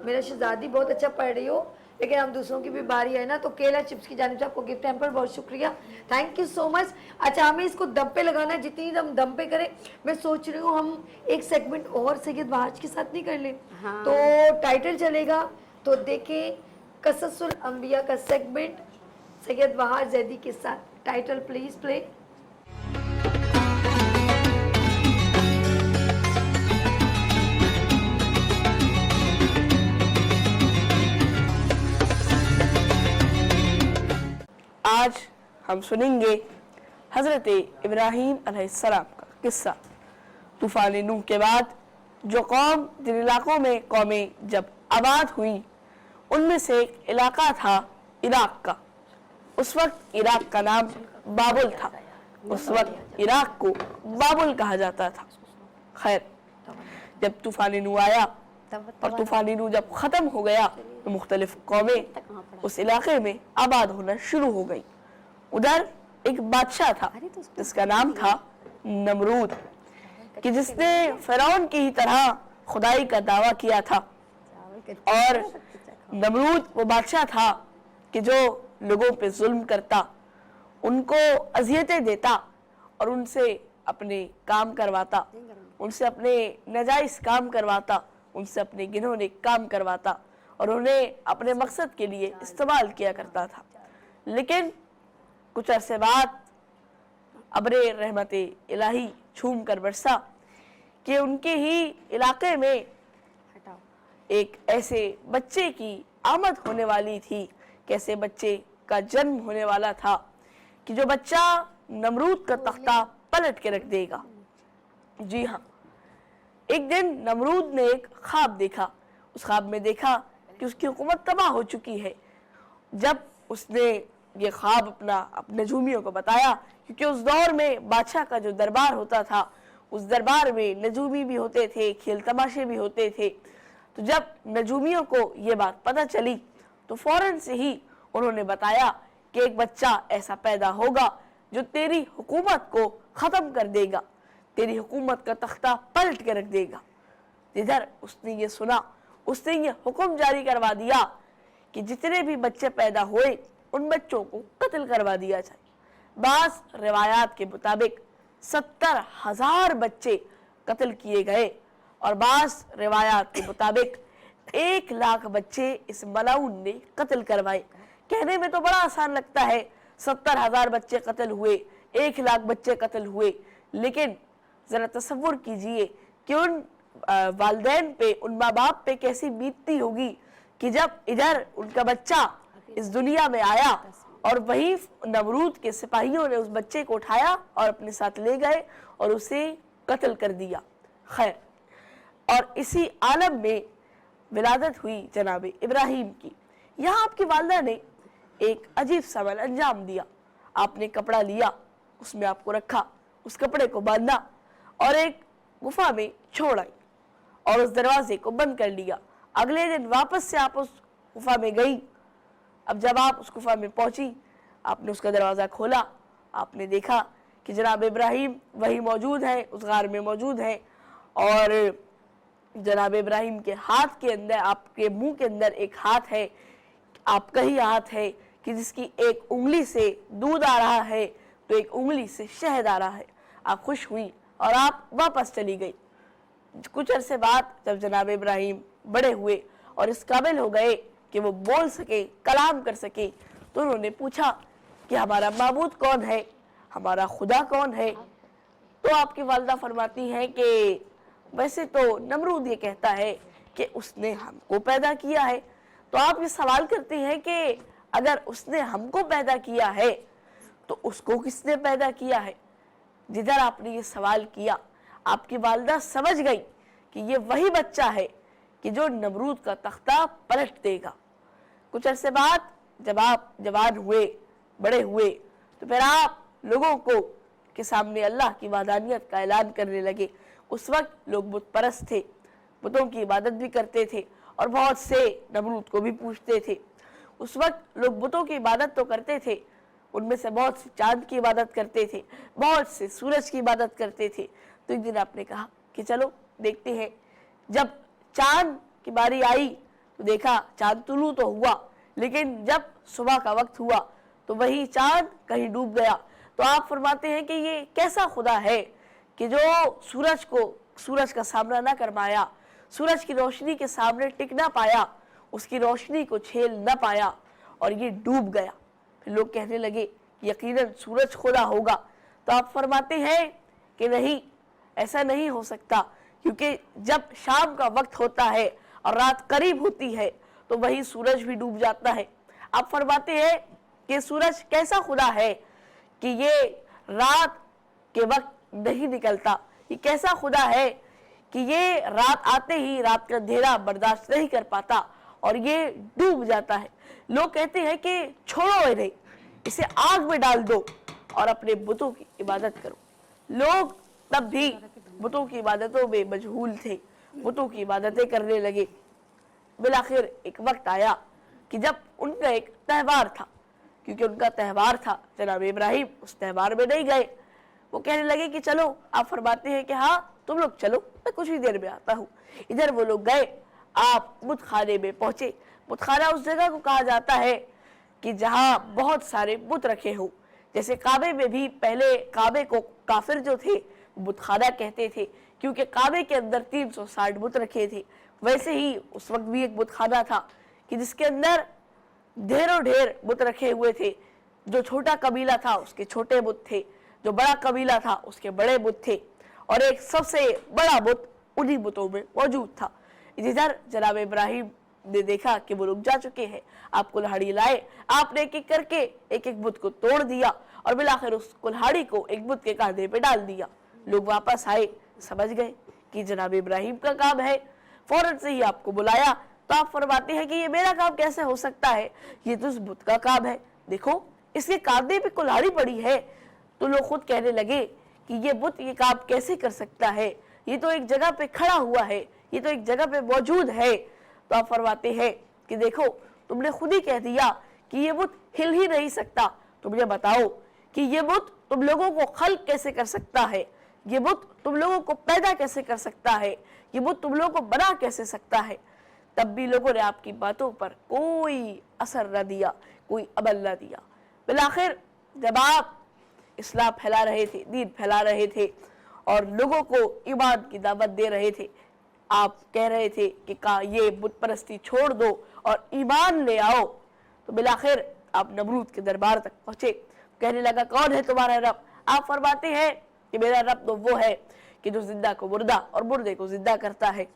S1: मेरा शहजादी बहुत अच्छा पढ़ रही हो, लेकिन हम दूसरों की भी बारी है ना, तो केला चिप्स की जानिब से आपको गिफ्ट हैम्पर, बहुत शुक्रिया, थैंक यू सो मच। अच्छा, हमें इसको दम पे लगाना है, जितनी हम दम पे करें। मैं सोच रही हूँ हम एक सेगमेंट और सैयद वहाज के साथ नहीं कर लें?
S3: हाँ।
S1: तो टाइटल चलेगा, तो देखें कससुल अंबिया का सेगमेंट सैयद वहाज जैदी के साथ। Title please play.
S6: आज हम सुनेंगे हज़रत इब्राहीम अलैहिस्सलाम का किस्सा। तूफ़ान नूह के बाद जो कौम, जिन इलाकों में कौमें जब आबाद हुई, उनमें से एक इलाका था इराक का। उस वक्त इराक का नाम बाबुल था। उस वक्त इराक को बाबुल कहा जाता था। खैर, जब तूफ़ान नूह आया और तूफ़ान नूह जब ख़त्म हो गया, तो मुख्तलिफ कौमें उस इलाके में आबाद होना शुरू हो गई। उधर एक बादशाह था जिसका नाम था नमरूद, कि जिसने फ़िरौन की ही तरह खुदाई का दावा किया था। और नमरूद वो बादशाह था कि जो लोगों पे जुल्म करता, उनको अज़ियतें देता और उनसे अपने काम करवाता, उनसे अपने नाजायज़ काम करवाता, उनसे अपने घिनौने काम करवाता और उन्हें अपने मकसद के लिए इस्तेमाल किया करता था। लेकिन कुछ अरसे बाद अब्रे रहमत इलाही छूम कर बरसा कि उनके ही इलाके में एक ऐसे बच्चे की आमद होने वाली थी, कैसे बच्चे का जन्म होने वाला था कि जो बच्चा नमरूद का तख्ता पलट के रख देगा। जी हाँ, एक दिन नमरूद ने एक ख्वाब देखा। उस ख्वाब में देखा कि उसकी हुकूमत तबाह हो चुकी है। जब उसने ये ख्वाब अपने नजूमियों को बताया, क्योंकि उस दौर में बादशाह का जो दरबार होता था, उस दरबार में नजूमी भी होते थे, खेल तमाशे भी होते थे। तो जब नजूमियों को ये बात पता चली, तो फौरन से ही उन्होंने बताया कि एक बच्चा ऐसा पैदा होगा जो तेरी हुकूमत को ख़त्म कर देगा, तेरी हुकूमत का तख्ता पलट के रख देगा। जिधर उसने ये सुना, उसने ये हुक्म जारी करवा दिया कि जितने भी बच्चे पैदा हुए, उन बच्चों को कत्ल करवा दिया जाए। बास रिवायात के मुताबिक 70,000 बच्चे कत्ल किए गए और बास रिवायात के मुताबिक 1 लाख बच्चे इस मलाउन ने कत्ल करवाए। कहने में तो बड़ा आसान लगता है, 70,000 बच्चे कत्ल हुए, 1 लाख बच्चे कत्ल हुए, लेकिन ज़रा तसव्वुर कीजिए कि उन वालिदैन पे, उन माँ बाप पे कैसी बीतती होगी कि जब इधर उनका बच्चा इस दुनिया में आया और वही नमरूद के सिपाहियों ने उस बच्चे को उठाया और अपने साथ ले गए और उसे कत्ल कर दिया। खैर, और इसी आलम में विलादत हुई जनाब इब्राहीम की। यहाँ आपकी वालिदा ने एक अजीब सा अमल अंजाम दिया। आपने कपड़ा लिया, उसमें आपको रखा, उस कपड़े को बांधा और एक गुफा में छोड़ आई और उस दरवाजे को बंद कर लिया। अगले दिन वापस से आप उस गुफा में गई। अब जब आप उस गुफा में पहुंची, आपने उसका दरवाज़ा खोला, आपने देखा कि जनाब इब्राहीम वही मौजूद है, उस गार में मौजूद है और जनाब इब्राहीम के हाथ के अंदर, आपके मुंह के अंदर एक हाथ है, आपका ही हाथ है कि जिसकी एक उंगली से दूध आ रहा है तो एक उंगली से शहद आ रहा है। आप खुश हुई और आप वापस चली गई। कुछ अरसे बाद जब जनाब इब्राहीम बड़े हुए और इस काबिल हो गए कि वो बोल सके, कलाम कर सके, तो उन्होंने पूछा कि हमारा माबूद कौन है, हमारा खुदा कौन है। तो आपकी वालिदा फरमाती हैं कि वैसे तो नमरूद ये कहता है कि उसने हमको पैदा किया है। तो आप ये सवाल करते हैं कि अगर उसने हमको पैदा किया है तो उसको किसने पैदा किया है। जिधर आपने ये सवाल किया, आपकी वालिदा समझ गई कि ये वही बच्चा है कि जो नमरूद का तख्ता पलट देगा। कुछ अरसे बाद जब आप जवान हुए, बड़े हुए, तो फिर आप लोगों को के सामने अल्लाह की वादानियत का ऐलान करने लगे। उस वक्त लोग बुत परस्त थे, बुतों की इबादत भी करते थे और बहुत से नमरूद को भी पूछते थे। उस वक्त लोग बुतों की इबादत तो करते थे, उनमें से बहुत से चांद की इबादत करते थे, बहुत से सूरज की इबादत करते थे। तो एक दिन आपने कहा कि चलो देखते हैं। जब चांद की बारी आई तो देखा चांद तुलू तो हुआ, लेकिन जब सुबह का वक्त हुआ तो वही चांद कहीं डूब गया। तो आप फरमाते हैं कि ये कैसा खुदा है कि जो सूरज का सामना ना कर पाया, सूरज की रोशनी के सामने टिक ना पाया, उसकी रोशनी को झेल ना पाया और ये डूब गया। फिर लोग कहने लगे यकीनन सूरज खुदा होगा। तो आप फरमाते हैं कि नहीं, ऐसा नहीं हो सकता, क्योंकि जब शाम का वक्त होता है और रात करीब होती है तो वही सूरज भी डूब जाता है। आप फरमाते हैं कि सूरज कैसा खुदा है कि ये रात के वक्त नहीं निकलता, ये कैसा खुदा है कि ये रात आते ही रात का अंधेरा बर्दाश्त नहीं कर पाता और ये डूब जाता है। लोग कहते हैं कि छोड़ो इन्हें, इसे आग में डाल दो और अपने बुतों की इबादत करो। लोग तब भी बुतों की इबादतों में मशगूल थे, बुतों की इबादतें करने लगे। बिलाखिर एक वक्त आया कि जब उनका एक त्यौहार था, क्योंकि उनका त्यौहार था, जनाब इब्राहिम उस त्यौहार में नहीं गए। वो कहने लगे कि चलो, आप फरमाते हैं कि हाँ तुम लोग चलो, मैं कुछ ही देर में आता हूँ। इधर वो लोग गए, आप बुत खाने में पहुंचे। बुत खाना उस जगह को कहा जाता है कि जहाँ बहुत सारे बुत रखे हों। जैसे काबे में भी पहले काबे को काफिर जो थे बुत खाना कहते थे, क्योंकि काबे के अंदर 360 बुत रखे थे। वैसे ही उस वक्त भी एक बुत खाना था कि जिसके अंदर ढेरों ढेर बुत रखे हुए थे। जो छोटा कबीला था उसके छोटे बुत थे, जो बड़ा कबीला था उसके बड़े बुत थे, और एक सबसे बड़ा बुत उन्हीं बुतों में मौजूद था। जिधर जनाब इब्राहिम ने देखा कि वो रुक जा चुके हैं, आप कुल्हाड़ी लाए, आपने एक एक करके एक एक बुत को तोड़ दिया और बिलाखिर उस कुल्हाड़ी को एक बुत के कांधे पे डाल दिया। लोग वापस आए, समझ गए कि जनाब इब्राहिम का काम है, फौरन से ही आपको बुलाया। तो आप फरमाते हैं कि ये मेरा काम कैसे हो सकता है, ये तो उस बुत का काम है, देखो इसके कांधे पे कुल्हाड़ी पड़ी है। तो लोग खुद कहने लगे कि ये बुत ये काम कैसे कर सकता है, ये तो एक जगह पे खड़ा हुआ है, ये तो एक जगह पे मौजूद है। तो आप फरमाते हैं कि देखो तुमने खुद ही कह दिया कि ये बुत हिल ही नहीं सकता, तो मुझे बताओ कि ये बुत तुम लोगों को खल्क कैसे कर सकता है, ये बुत तुम लोगों को पैदा कैसे कर सकता है, ये बुत तुम लोगों को बना कैसे सकता है। तब भी लोगों ने आपकी बातों पर कोई असर न दिया, कोई अमल न दिया। बिलाखिर जब आप इस्लाम फैला रहे थे, दीन फैला रहे थे और लोगों को ईमान की दावत दे रहे थे, आप कह रहे थे कि ये बुत परस्ती छोड़ दो और ईमान ले आओ, तो बिलाखिर आप नमरूद के दरबार तक पहुंचे। कहने लगा कौन है तुम्हारा रब? आप फरमाते हैं कि मेरा रब तो वो है कि जो जिंदा को मुर्दा और मुर्दे को जिंदा करता है।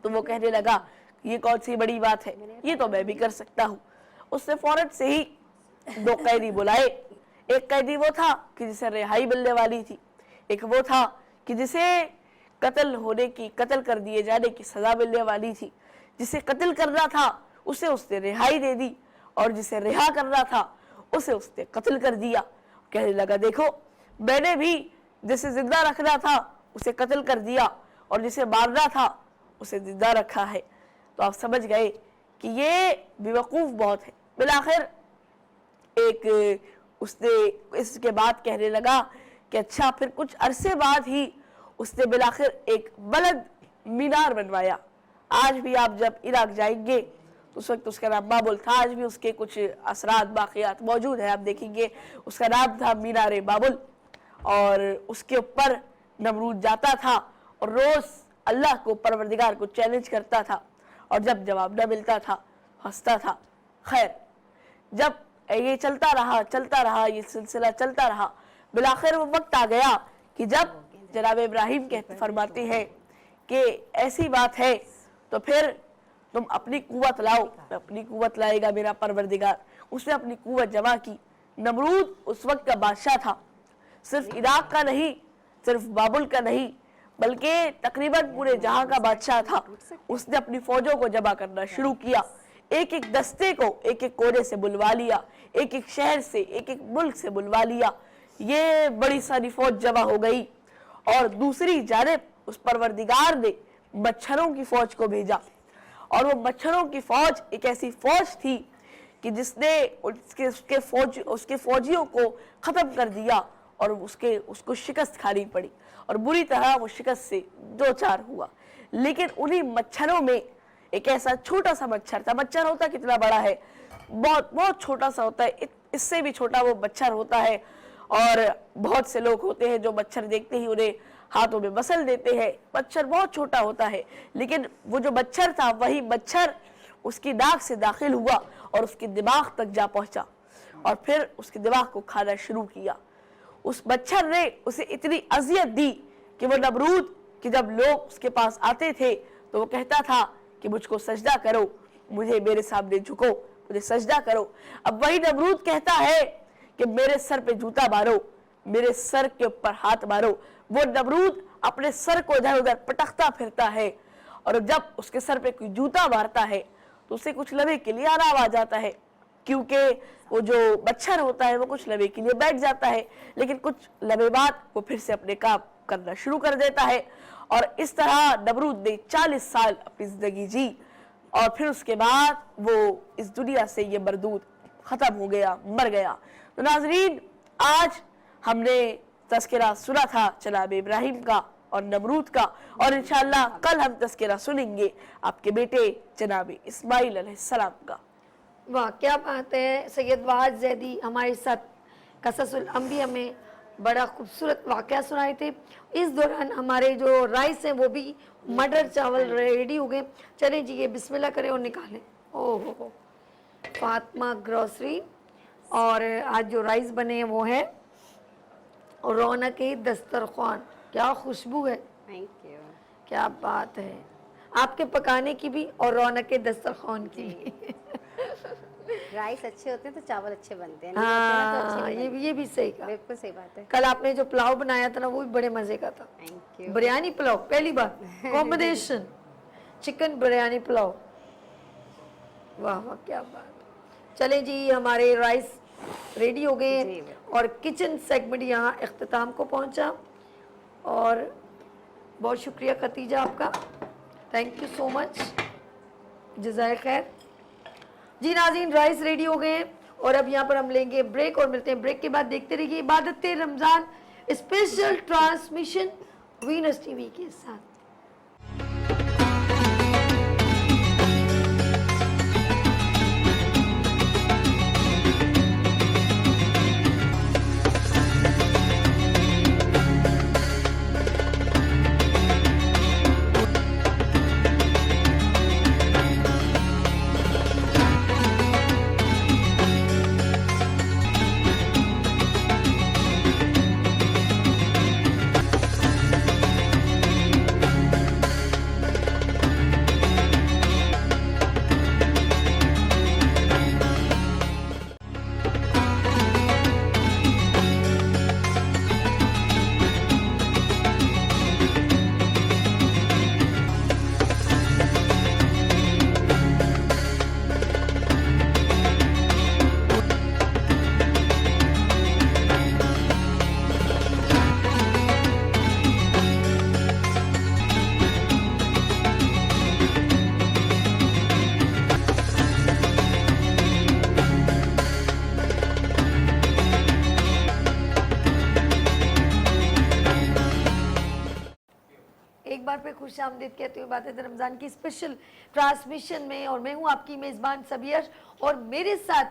S6: तो वो कहने लगा ये कौन सी बड़ी बात है, ये तो मैं भी कर सकता हूँ। उसने फौरन से ही 2 कैदी बुलाए। एक कैदी वो था कि जिसे रिहाई मिलने वाली थी, एक वो था कि जिसे कत्ल कर दिए जाने की सजा मिलने वाली थी। जिसे कत्ल करना था उसे उसने रिहाई दे दी और जिसे रिहा करना था उसे उसने कत्ल कर दिया। कहने लगा देखो मैंने भी जिसे जिंदा रखना था उसे कत्ल कर दिया और जिसे मारना था उसे जिंदा रखा है। तो आप समझ गए कि ये बेवकूफ़ बहुत है। बिलाखिर एक उसने इसके बाद कहने लगा कि अच्छा, फिर कुछ अरसे बाद ही उसने बिलाखिर एक बुलंद मीनार बनवाया। आज भी आप जब इराक जाएंगे तो उस वक्त उसका नाम बाबुल था, आज भी उसके कुछ असरात बाक़ियात मौजूद है, आप देखेंगे। उसका नाम था मीनार बाबुल और उसके ऊपर नमरूद जाता था और रोज़ अल्लाह को, परवरदिगार को चैलेंज करता था और जब जवाब न मिलता था हंसता था। खैर, जब ये चलता रहा, ये सिलसिला चलता रहा, बिलाखिर वो वक्त आ गया कि जब जनाब इब्राहिम कहते फरमाते हैं कि ऐसी बात है तो फिर तुम अपनी कुव्वत लाओ। अपनी कुव्वत लाएगा मेरा परवरदिगार। उसने अपनी कुव्वत जमा की। नमरूद उस वक्त का बादशाह था, सिर्फ इराक का नहीं, सिर्फ बाबुल का नहीं, बल्कि तकरीबन पूरे जहां का बादशाह था। उसने अपनी फौजों को जमा करना शुरू किया। एक एक दस्ते को एक एक कोने से बुलवा लिया, एक एक शहर से, एक एक मुल्क से बुलवा लिया। ये बड़ी सारी फौज जमा हो गई और दूसरी जानिब उस परवरदिगार ने मच्छरों की फौज को भेजा और वो मच्छरों की फौज एक ऐसी फौज थी कि जिसने उसके फौजियों को ख़त्म कर दिया और उसको शिकस्त खानी पड़ी और बुरी तरह वो शिकस्त से दो चार हुआ। लेकिन उन्हीं मच्छरों में एक ऐसा छोटा सा मच्छर था, मच्छर होता कितना बड़ा है, बहुत बहुत छोटा सा होता है, इससे भी छोटा वो मच्छर होता है। और बहुत से लोग होते हैं जो मच्छर देखते ही उन्हें हाथों में मसल देते हैं। मच्छर बहुत छोटा होता है, लेकिन वो जो मच्छर था वही मच्छर उसकी नाक से दाखिल हुआ और उसके दिमाग तक जा पहुंचा और फिर उसके दिमाग को खाना शुरू किया। उस मच्छर ने उसे इतनी अजियत दी कि वो नमरूद कि जब लोग उसके पास आते थे तो वो कहता था कि मुझको सजदा करो, मुझे मेरे सामने झुको, मुझे सजदा करो। अब वही नमरूद कहता है कि मेरे सर पे जूता मारो, मेरे सर के ऊपर हाथ मारो। वो नमरूद अपने सर को इधर उधर पटकता फिरता है और जब उसके सर पे कोई जूता मारता है तो उसे कुछ लम्हे के लिए आराम आ जाता है, क्योंकि वो जो मच्छर होता है वो कुछ लम्हे के लिए बैठ जाता है, लेकिन कुछ लम्हे बाद वो फिर से अपने काम करना शुरू कर देता है। और इस तरह नमरूद ने 40 साल अपनी जिंदगी जी और फिर उसके बाद वो इस दुनिया से ये मरदूद खत्म हो गया, मर गया। तो नाजरीन, आज हमने तज़किरा सुना था जनाब इब्राहिम का और नमरूद का, और इंशाअल्लाह कल हम तज़किरा सुनेंगे आपके बेटे जनाब इस्माइल अलैहिस्सलाम का।
S1: वाह, क्या बात है। सैयद वाहिद ज़ैदी हमारे साथ क़ससुल अंबिया में बड़ा खूबसूरत वाक़या सुनाए थे। इस दौरान हमारे जो राइस हैं वो भी मटर चावल रेडी हो गए। चलें जी, ये बिस्मिल्लाह करें और निकालें। ओह हो, फातिमा ग्रोसरी। और आज जो राइस बने हैं वो है रौनक दस्तरखान। क्या खुशबू है,
S3: थैंक यू।
S1: क्या बात है, आपके पकाने की भी और रौनक दस्तरखान की भी।
S3: राइस अच्छे होते हैं तो चावल अच्छे बनते हैं, नहीं होते ना तो अच्छे
S1: हाँ,
S3: नहीं बनते।
S1: ये भी सही कहा।
S3: बिल्कुल सही बात है।
S1: कल आपने जो पुलाव बनाया था ना वो भी बड़े मजे का था।
S3: Thank you.
S1: बिरयानी पुलाव पहली बार कॉम्बिनेशन, चिकन बिरयानी पुलाव। वाह वाह, क्या बात। चले जी, हमारे राइस रेडी हो गए
S3: जी,
S1: और किचन सेगमेंट यहाँ इख्तिताम को पहुँचा। और बहुत शुक्रिया खतीजा आपका, थैंक यू सो मच, जज़ाए खैर। जी नाज़रीन, राइस रेडी हो गए हैं और अब यहाँ पर हम लेंगे ब्रेक और मिलते हैं ब्रेक के बाद। देखते रहिए इबादत Ramzan special transmission Venus TV के साथ। एक बार फिर खुश आमदीद कहते हुए बातें रमज़ान की स्पेशल ट्रांसमिशन में, और मैं हूँ आपकी मेज़बान सबियर और मेरे साथ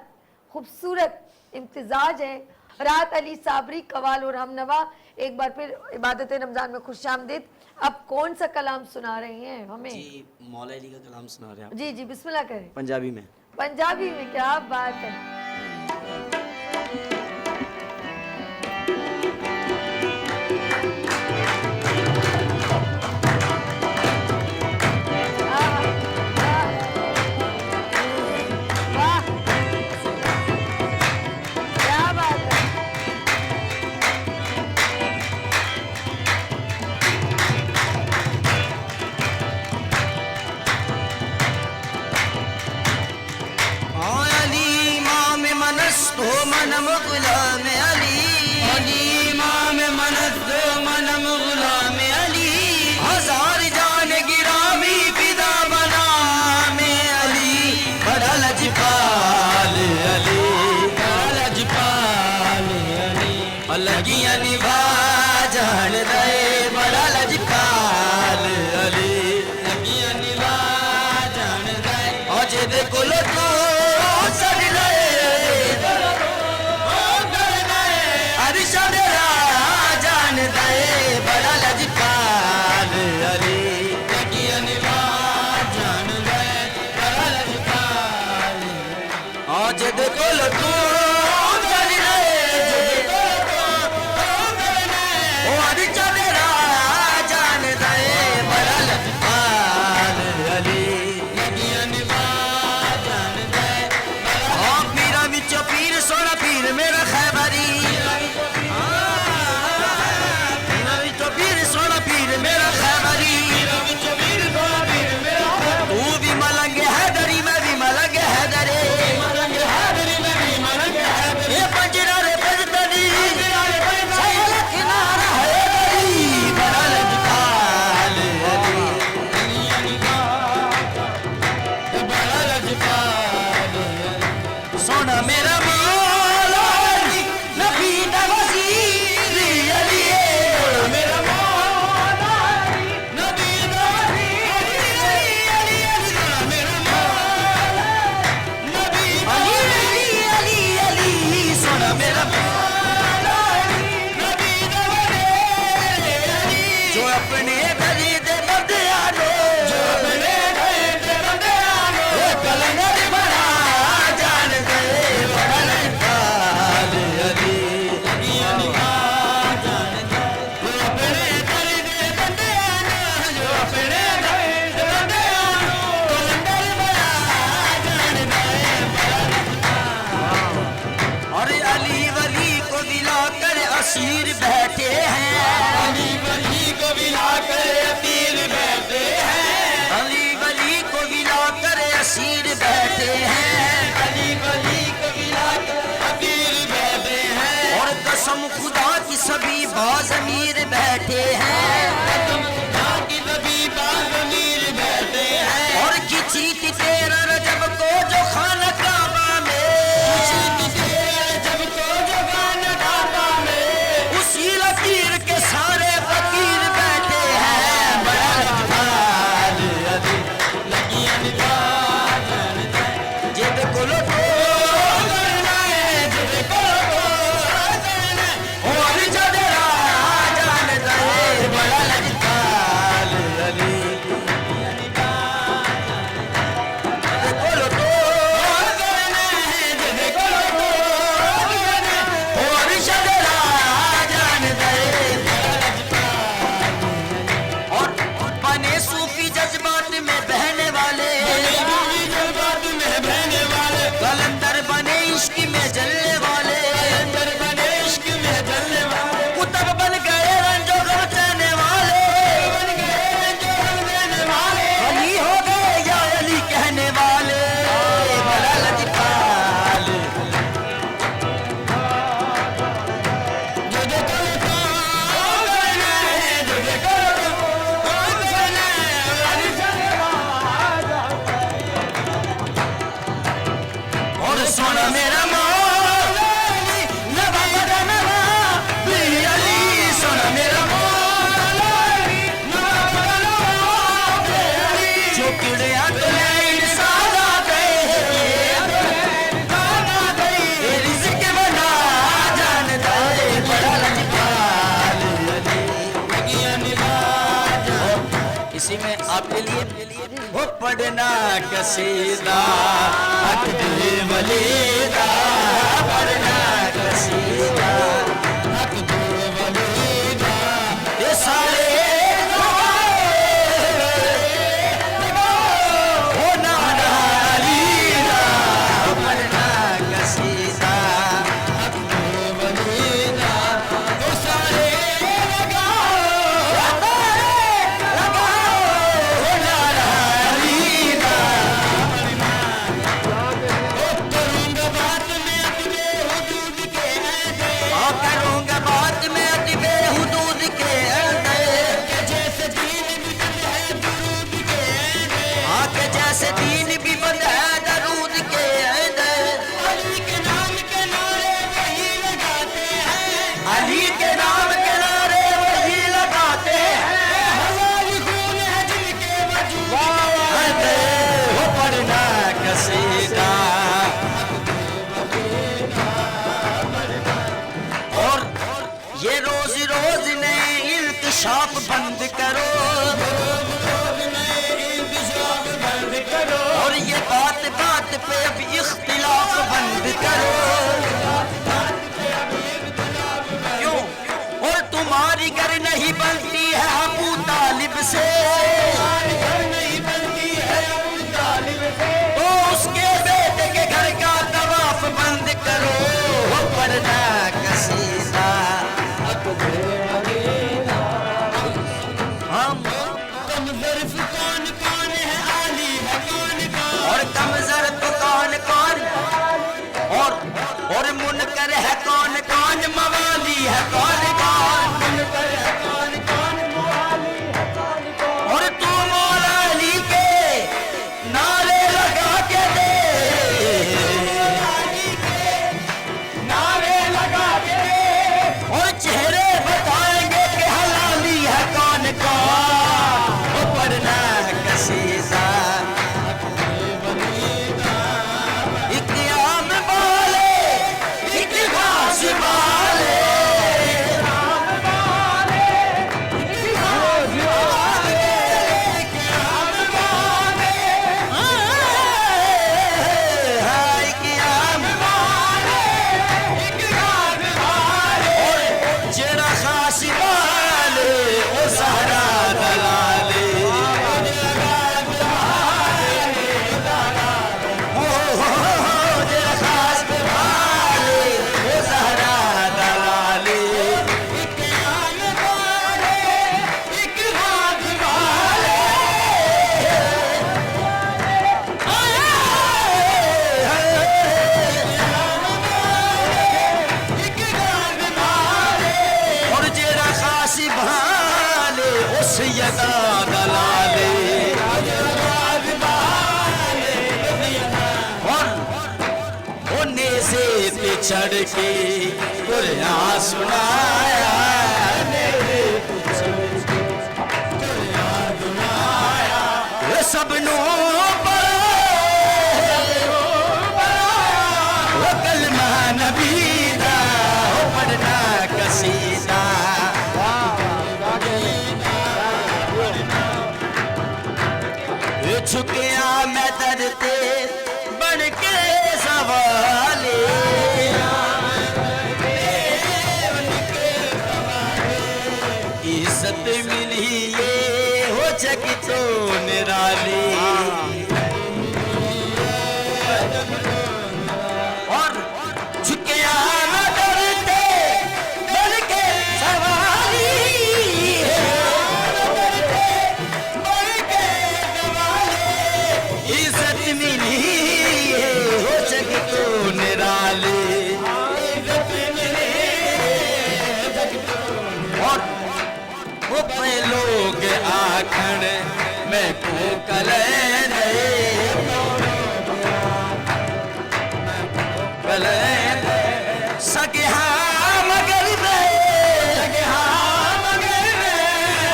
S1: खूबसूरत इम्तिजाज है रात अली साबरी, कवाल और हमनवा। एक बार फिर इबादत रमज़ान में खुश आमदीद। अब कौन सा कलाम सुना रहे हैं हमें?
S7: जी, मौला अली का कलाम सुना रहे हैं आप।
S1: जी जी, बिस्मिल्लाह करें।
S7: पंजाबी में।
S1: पंजाबी में, क्या बात है।
S8: अली माँ अपने गरीब बंदे आनो जो अपने गरीब बंदे आनो कलंदर बना जान दे बड़ा लजपाल अली जान दे जो अपने गरीब बंदे आनो जो अपने गरीब बंदे आनो कलंदर बना जान दे और अली वली को मिलाकर असीर बैठे हैं अली वली को मिलाकर असीर बैठे हैं अली वली को मिलाकर असीर बैठे हैं अली वली को मिलाकर असीर बैठे हैं और कसम खुदा की सभी बाज़मीर बैठे हैं कसम खुदा की सभी बाज़मीर बैठे हैं और किसी की 13 रजब को जो खाना काबा में उसी लकीर के सारे फकीर बैठे हैं बड़ा लजपाल अली जिद को लो तो करना है जिद को लो तो करना है और जदरा जान दे बड़ा लजपाल अली जिद को लो तो करना है जिद को लो तो करना है और जदरा जान दे और बने सूफी जज्बात में बहने वाले कलंदर बने इश्क में जलने वाले कुतब बन गए रंजो गम सहने वाले अली हो गए या अली कहने वाले बड़ा लजपाल और सोना मेरा मौला नवा बड़ा नवा भी अली सोना मेरा मौला नवा बड़ा नवा भी अली जो किड़िया तो नहीं सादा गए रिज़्क़ बना जान दे बड़ा लजपाल अली इसी में आपके लिए वो पढ़ना कसीदा हक दे वलीदा पढ़ना कसीदा हक दे वलीदा ये सारे हो नाना अलीदा पढ़ना कसीदा हक दे वलीदा वो सारे लगाओ हो नाना अलीदा करूंगा बात में अतिबे हुदूद के ऐदे करूंगा बात में अतिबे हुदूद के ऐदे के जैसे दीन भी बंद है दरूद के ऐदे के जैसे दीन भी बंद है दरूद के ऐदे अली के नाम के नारे वही लगाते हैं अली के नाम के नारे वही लगाते हैं हज़ार खून है जिनके वजूद के वो पढ़ना कसीदा और ये रोज रोज नए इंकशाफ बंद करो और ये बात बात पे अब इख्तिलाफ बंद करो क्यों और तुम्हारी घर नहीं बनती है अबू तालिब से तो उसके बेटे के घर का तवाफ बंद करो वो पढ़ना कसीदा हम कम ज़र्फ कौन कौन है आली है कौन कौन और कम ज़र्फ कौन कौन और मुनकर है कौन कौन मवाली है कौन कौन मुनकर है कौन कौन मवाली है कौन कौन और तू मौला अली के नारे लगा के दे नारे लगा के दे और चेहरे बताएंगे कि हलाली है कौन कौन वो पढ़ना कसीदा इक़याम वाले इक़बास वाले सैयदा दलाले और होने से पिछड़ के कुरान सुनाया सबनो कलमा नबी दा पढ़ना कसीदा झुकिया मैं दरते बन के सवाले इज्जत मिली ये हो चकी तो निराली और झुकिया मैं दरते बन के सवाली इज्जत मिली हो सके तो निराले और वो पे लोग आखण मैं को कले सके हाँ मगर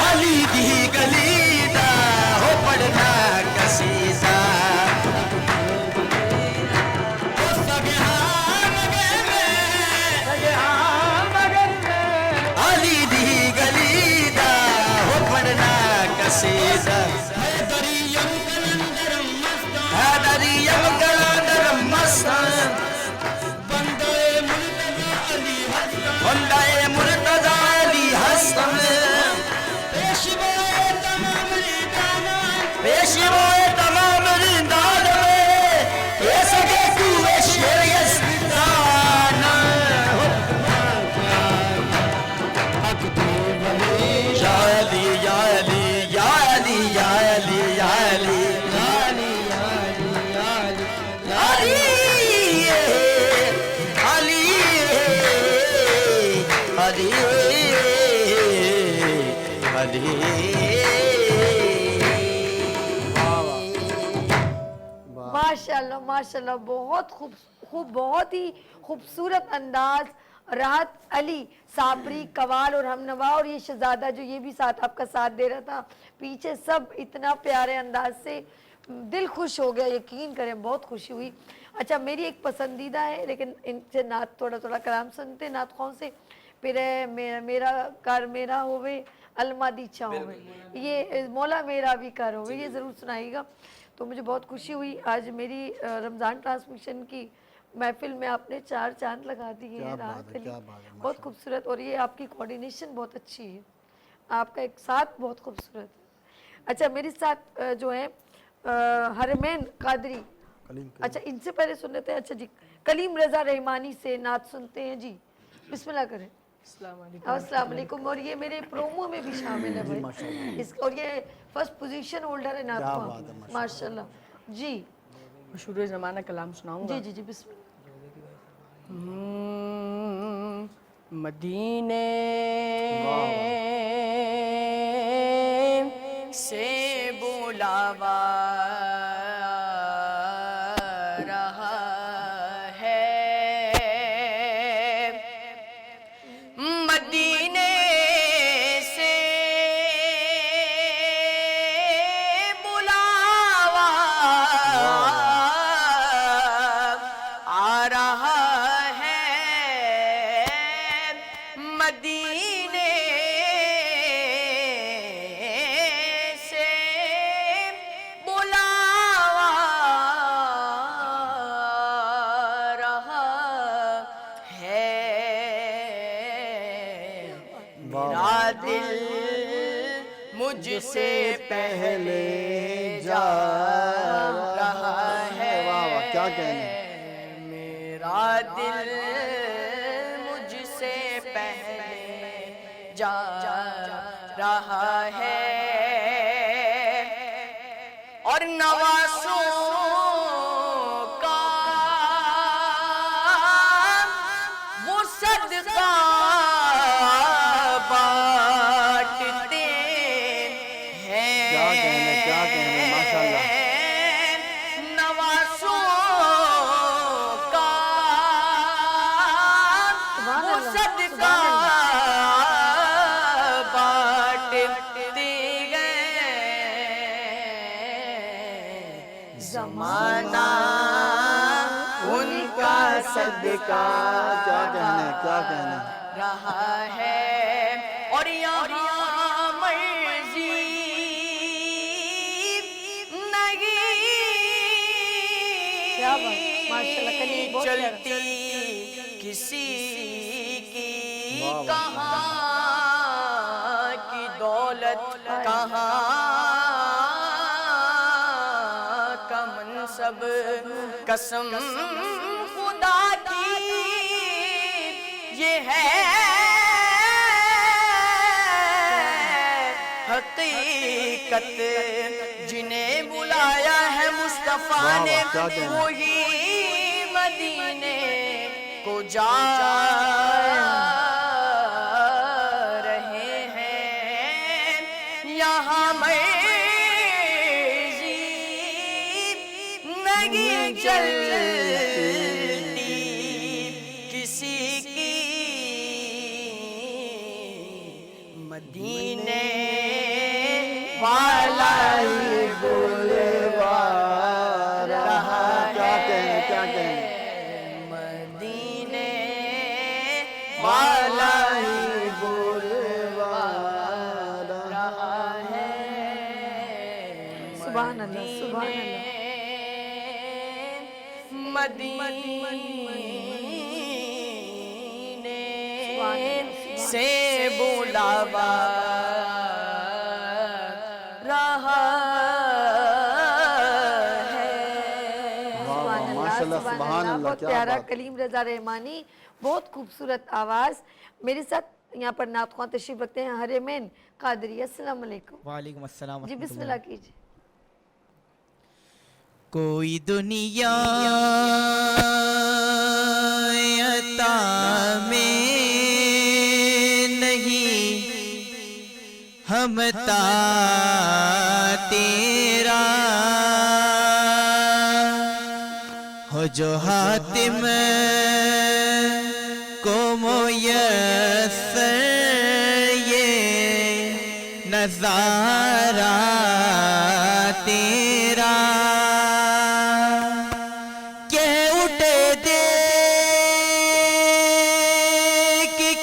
S8: अली दी गलीदा हो पढ़ना कसीदा अली दी गलीदा हो पढ़ना कसीदा हैदरियम कलंदर मस्त बंदाए मुर्तजा अली हसन पेशवाए तमाम रिंदान में ये सके तू शेरियस दाना या अली या अली या अली या अली या अली
S1: माशाल्लाह माशाल्लाह बहुत बहुत ही खूबसूरत अंदाज। राहत अली साबरी कवाल और हमनवा और ये शहजादा जो ये भी साथ आपका साथ दे रहा था पीछे, सब इतना प्यारे अंदाज से दिल खुश हो गया, यकीन करें बहुत खुशी हुई। अच्छा मेरी एक पसंदीदा है लेकिन इनसे नात थोड़ा कलाम सुनते नात कौन से फिर है मेरा कर मेरा होवे अलमादी चाहोवे, ये मौला मेरा भी कर होवे, ये ज़रूर सुनाइएगा। तो मुझे बहुत खुशी हुई आज मेरी रमज़ान ट्रांसमिशन की महफिल में आपने 4 चांद लगा दिए हैं राहत अली, बहुत खूबसूरत। और ये आपकी कोऑर्डिनेशन बहुत अच्छी है, आपका एक साथ बहुत खूबसूरत है। अच्छा मेरे साथ जो है हरमैन कादरी, अच्छा इनसे पहले सुन लेते हैं। अच्छा जी कलीम रज़ा रहमानी से नात सुनते हैं जी, बिस्मिल्लाह करें। अस्सलाम वालेकुम। और ये मेरे प्रोमो में भी शामिल है भाई इस, और ये फर्स्ट पोजीशन होल्डर है नात का माशाल्लाह जी।
S6: मशहूर ज़माना कलाम सुनाऊंगा।
S1: जी जी जी बिस्मिल्लाह।
S6: मदीने से बुलावा रहा है, मदीने से बुलावा आ रहा है, मदीने से बुलावा रहा है, मेरा दिल मुझसे पहले जा रहा है,
S9: क्या कहने,
S6: मेरा दिल मुझसे पहले जा रहा है, और नवासों का वो सदका बांटते
S8: जमाना उनका सदका
S9: क्या कहने
S8: रहा है और यहाँ मर्जी नहीं
S1: क्या बात, माशाल्लाह, कलीम बहुत प्यारा।
S8: चलती किसी की कहाँ की दौलत कहाँ का मनसब कसम खुदा की ये है हकीकत जिन्हें बुलाया है मुस्तफा ने वही मदीने को जा रहे हैं यहाँ मर्जी नहीं चलती किसी की मदीने वाला ही बुलवार रहा
S9: क्या कहने
S8: मदीने वाला ही बुलवार रहा है
S1: सुभान अल्लाह, सुभान अल्लाह।
S8: मदीने से बुलावा रहा है।
S9: माशाल्लाह, सुभान अल्लाह,
S1: बहुत
S9: क्या
S1: प्यारा
S9: बात।
S1: कलीम रजा रहमानी, बहुत खूबसूरत आवाज़। मेरे साथ यहाँ पर नात ख्वां तशरीफ रखते हैं हरेमैन कादरी। अस्सलाम वालेकुम।
S10: वालेकुम अस्सलाम।
S1: जी बिस्मिल्लाह कीजिए।
S10: कोई दुनिया अता में नहीं हमता तेरा हो जो हातिम को मुयस्सर ये नजारा तेरा कह उठे देख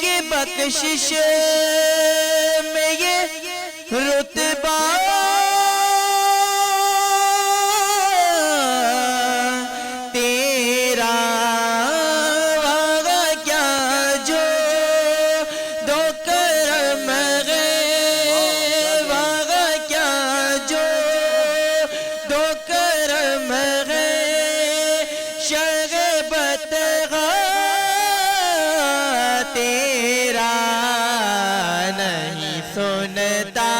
S10: के बख्शिश में ये रुतबा तेरा वागा क्या जो दो करम गए वागा क्या जो दो करम गए शगबत तेरा नहीं सुनता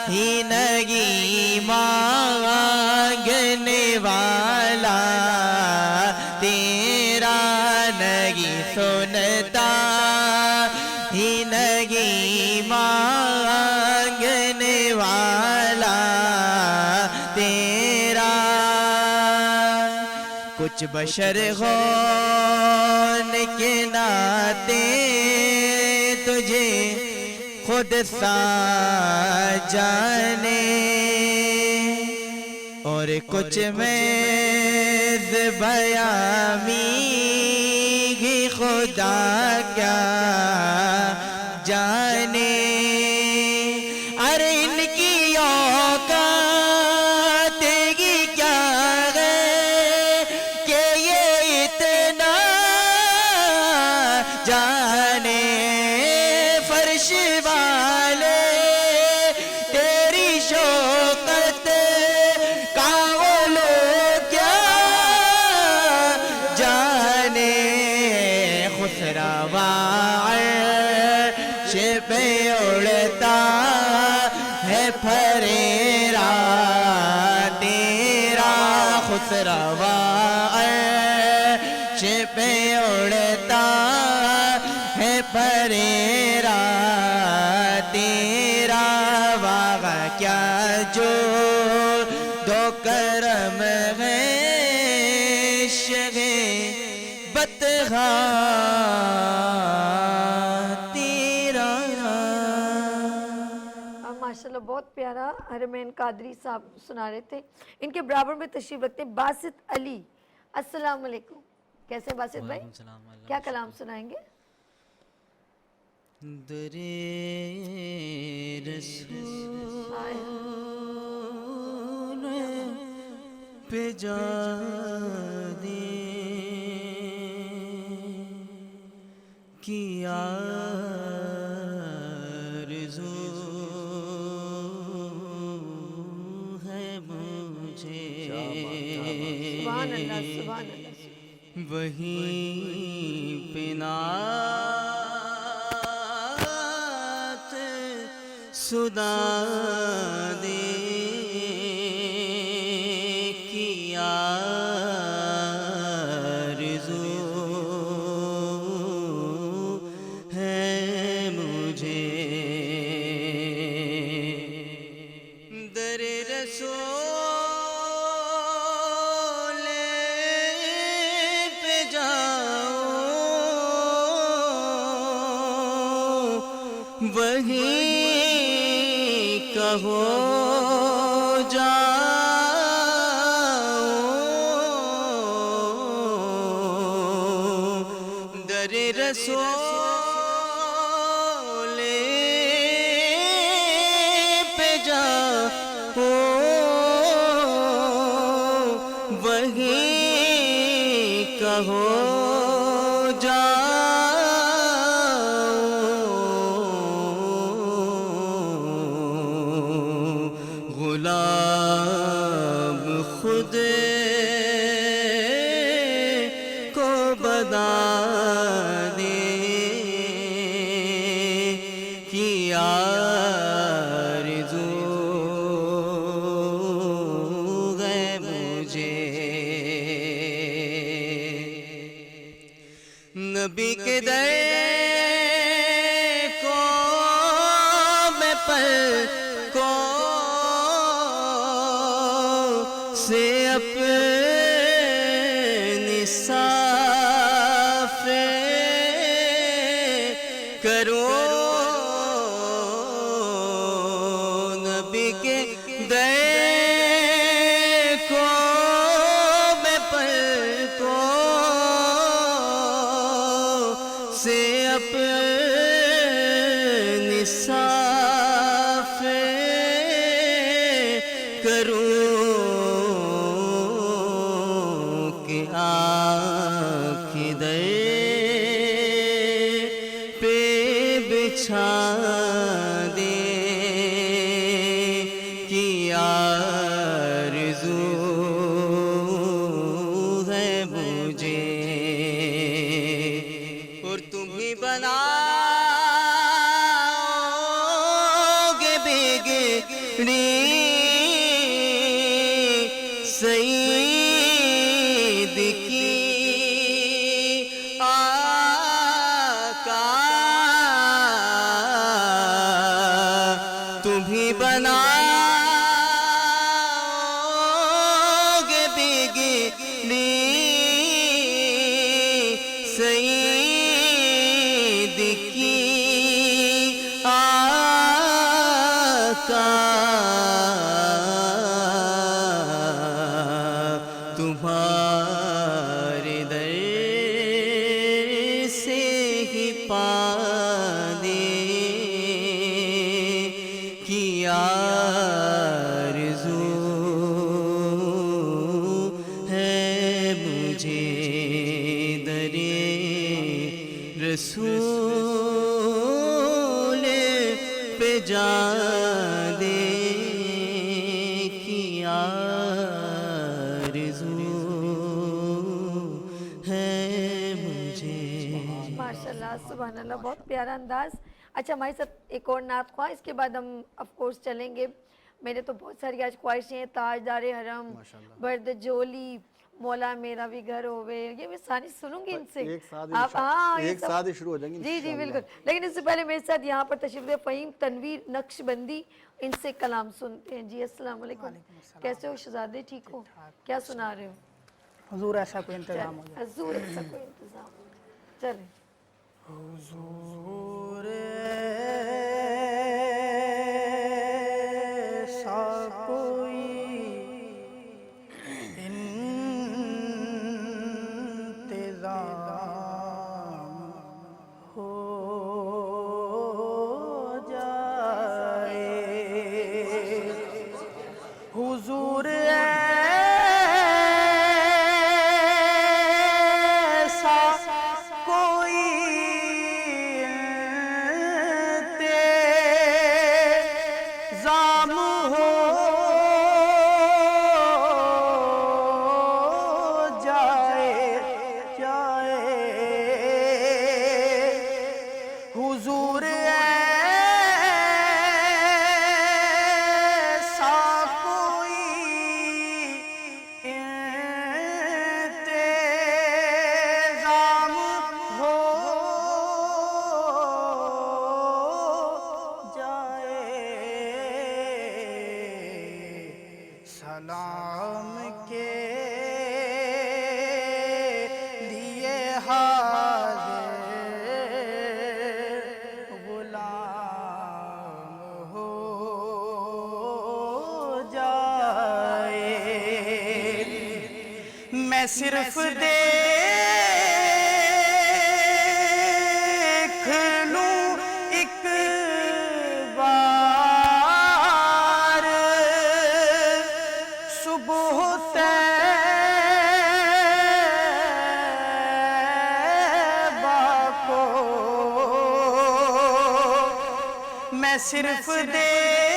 S10: ही नहीं मांगने वाला तेरा नहीं सुनता ही नहीं मांगने वाला तेरा कुछ बशर होने के नाते तुझे खुद सा जाने और कुछ में बयामी ही खुदा क्या जाने अरे इनकी औकात की क्या है कि ये इतना जाने फर्श वाले तेरी शौकत का वो लोग क्या जाने खुसरवा अर्श पे उड़ता है फरेरा तेरा खुसरवा अर्श पे उड़ता है फरेरा तेरा वागा क्या जो दो करम है शगे बतहा तेरा।
S1: माशाल्लाह बहुत प्यारा हरमैन कादरी साहब सुना रहे थे। इनके बराबर में तशरीफ रखते हैं बासित अली। अस्सलाम वालेकुम, कैसे बासित भाई, क्या कलाम सुनाएंगे?
S10: दरे रसूल पे जा दे किया आरज़ू है मुझे।
S1: सुभान अल्लाह, सुभान अल्लाह।
S10: वहीं पे नात सुना दे किया आरज़ू है मुझे। दरे रसूल पे जाओ वहीं कहो जाओ। दरे रसूल पे जाओ वहीं कहो जाओ। गुलाम खुद को बता दे कि आरज़ू है मुझे। नबी के दर को मैं पर को से अपनी साफ़े करो। नबी के दर को मैं पर को से अपनी साफ़े करूं कि आँखी दर पे बिछा दे कि आरज़ू है मुझे। और तुम ही बनाओगे बिगड़ी सईद की आका। तुम ही बनाओगे बिगड़ी सईद की आका। तुम्हारे दर से ही पाने की आरज़ू है मुझे। दरे रसूल पे जा दे कि आरज़ू है मुझे।
S1: माशाल्लाह, सुभान अल्लाह, बहुत प्यारा अंदाज। अच्छा हमारे साथ एक और नात ख्वाह, इसके बाद हम ऑफ कोर्स चलेंगे। मेरे तो बहुत सारी आज ख्वाहिशें हैं, ताजदारे हरम, बर्द जोली, मौला मेरा भी घर होवे, ये मैं सारी सुनूंगी इनसे।
S9: एक साथ ही
S1: आप हाँ
S9: एक साथ ही शुरू हो जाएंगे
S1: जी जी
S9: इंशाअल्लाह।
S1: बिल्कुल। लेकिन इससे पहले मेरे साथ यहाँ पर तशरीफ रखे फ़हीम तनवीर नक्शबंदी, इनसे कलाम सुनते हैं। जी अस्सलाम वालेकुम, कैसे हो शहजादे, ठीक हो? क्या सुना रहे हो?
S5: हुजूर ऐसा कोई इंतजाम हो जाए।
S1: हजूर ऐसा कोई इंतजाम, चलें।
S10: हुजूर
S5: जाम हो हुजूर ऐसा कोई इंतेज़ाम हो जाए, सलाम के लिए मैं सिर्फ देख लूं एक बार सुबह तैबा को, मैं सिर्फ देख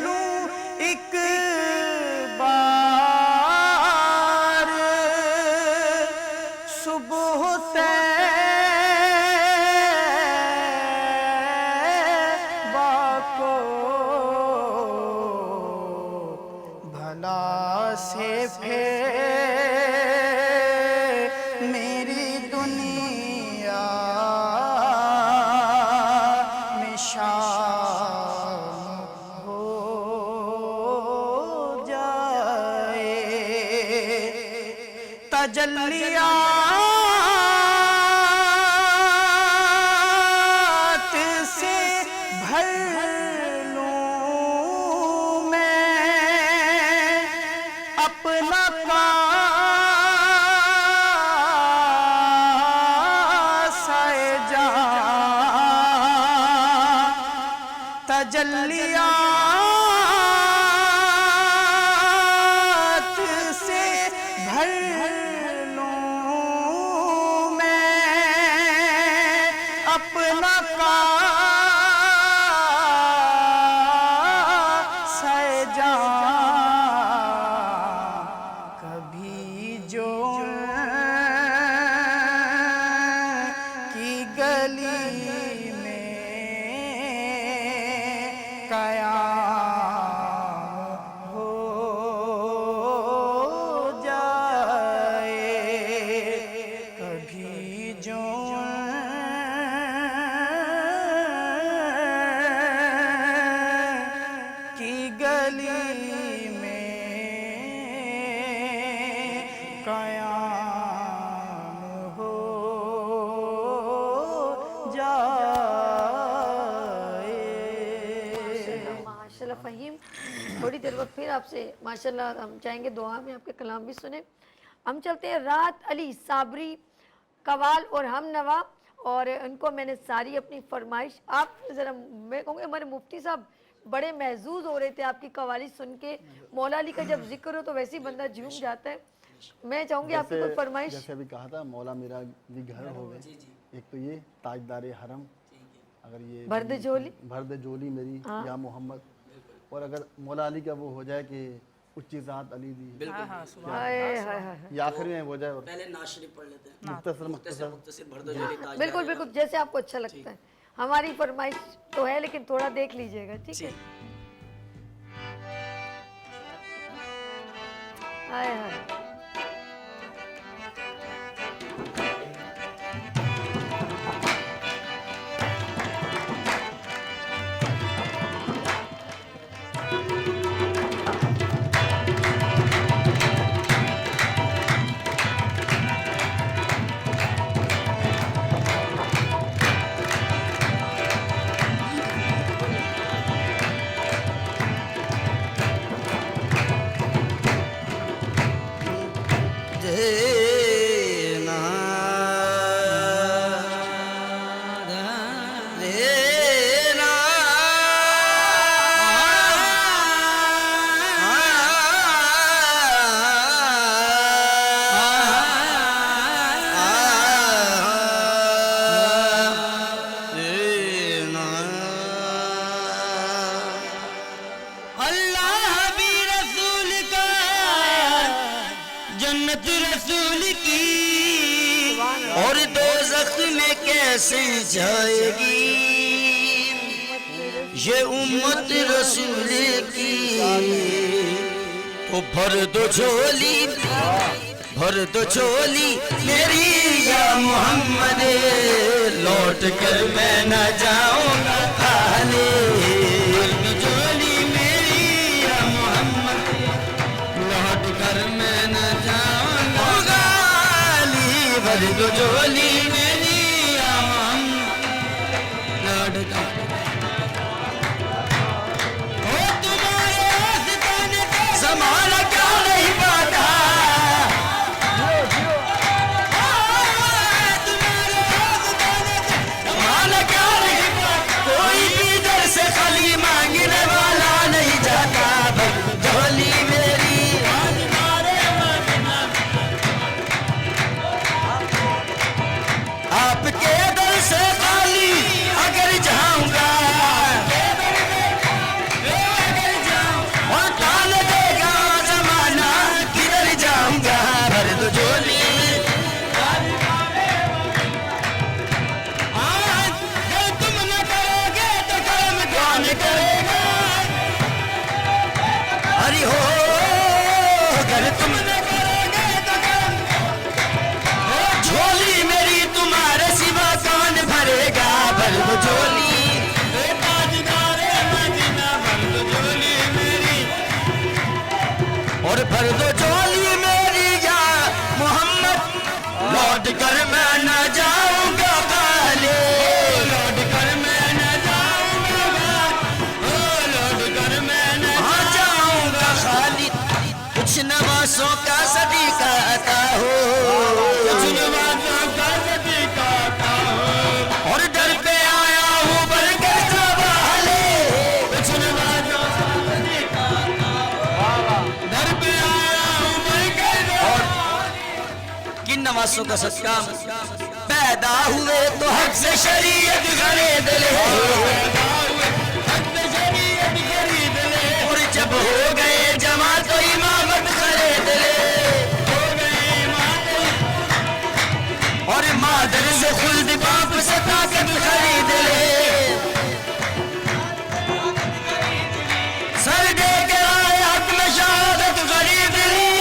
S5: लूं एक बार सुबह तैबा को, भला से फिर मेरी दुनिया में शाम हो जाए, तजल्लियात से भर लूं मैं अपना कासाए जान, तजल्लियात से भर लूं मैं अपना कासाए जान, कभी जो की गली में कयाम हो जाए, कभी जो की गली में कयाम हो जाए।
S1: माशाल्लाह फ़हीम, थोड़ी देर बाद फिर आपसे माशाल्लाह हम चाहेंगे दुआ में आपके कलाम भी सुने। हम चलते हैं राहत अली साबरी कवाल और हम नवा, और उनको मैंने सारी अपनी फरमाइश आप ज़रा, मैं कहूँगी हमारे मुफ्ती साहब बड़े महजूज हो रहे थे आपकी कवाली सुन के। मौला अली का जब जिक्र हो तो वैसे ही बंदा झूम जाता है। मैं चाहूँगी आपकी कोई फरमाइश।
S9: जैसे अभी कहा था मौला मेरा भी घर हो गए, एक तो ये ताजदार हरम, अगर ये
S1: भर दे
S9: जोली मेरी या मोहम्मद, और अगर मौला अली का वो हो जाए कि उच्ची ज़ात अली दी, ये आखिर में हो जाए। और
S7: पहले नाज़ शरीफ पढ़ लेते हैं,
S9: मुख्तसर
S7: भर दो जोली ताजदार।
S1: बिल्कुल बिल्कुल, जैसे आपको अच्छा लगता है। हमारी फरमाइश तो है लेकिन थोड़ा देख लीजिएगा, ठीक है। हाय हाय,
S8: जन्नत रसूल की और दोज़ख में कैसे जाएगी ये उम्मत रसूल की। तो भर दो झोली मेरी या मोहम्मद, लौट कर मैं न जाऊंगा खाली। भर दो झोली मेरी या मोहम्मद, लौट कर मैं न जाऊंगा खाली। भर दो झोली मेरी या मोहम्मद, लौट कर ज़माना क्या नहीं पाता, ज़माना क्या नहीं पाता, कोई भी दर से खाली मांगने वाला नहीं जाता। झोली मेरी आपके दर से खाली अगर जाऊंगा और तान देगा ज़माना, किधर जाऊंगा। भर दो झोली अगर तुम न करोगे तो कर्म कौन करेगा। अरे हो अगर तुम न करोगे तो कर्म, झोली मेरी तुम्हारे सिवा कौन भरेगा। भर दो झोली और भर दो झोली मेरी या मोहम्मद, लौट कर मैं न जाऊंगा खाली। लौट कर मैं न जाऊंगा, लौट कर मैं न जाऊंगा खाली। कुछ नवासों का सदीका आता हो, कुछ नवासों का सदीका आता हो, और दर पे आया हूँ बरकर सवाले। कुछ नवासों का सदीका दर पे आया हूँ बरकर, और किन नवासों का सदका। पैदा हुए तो हक से शरीयत खरीद ले, और जब हो गए जमा तो इमामत खरीद ले। और मादर से खुल्द बाप से ताकत खरीद ले। सर दे के आए हक में शहादत खरीद ली,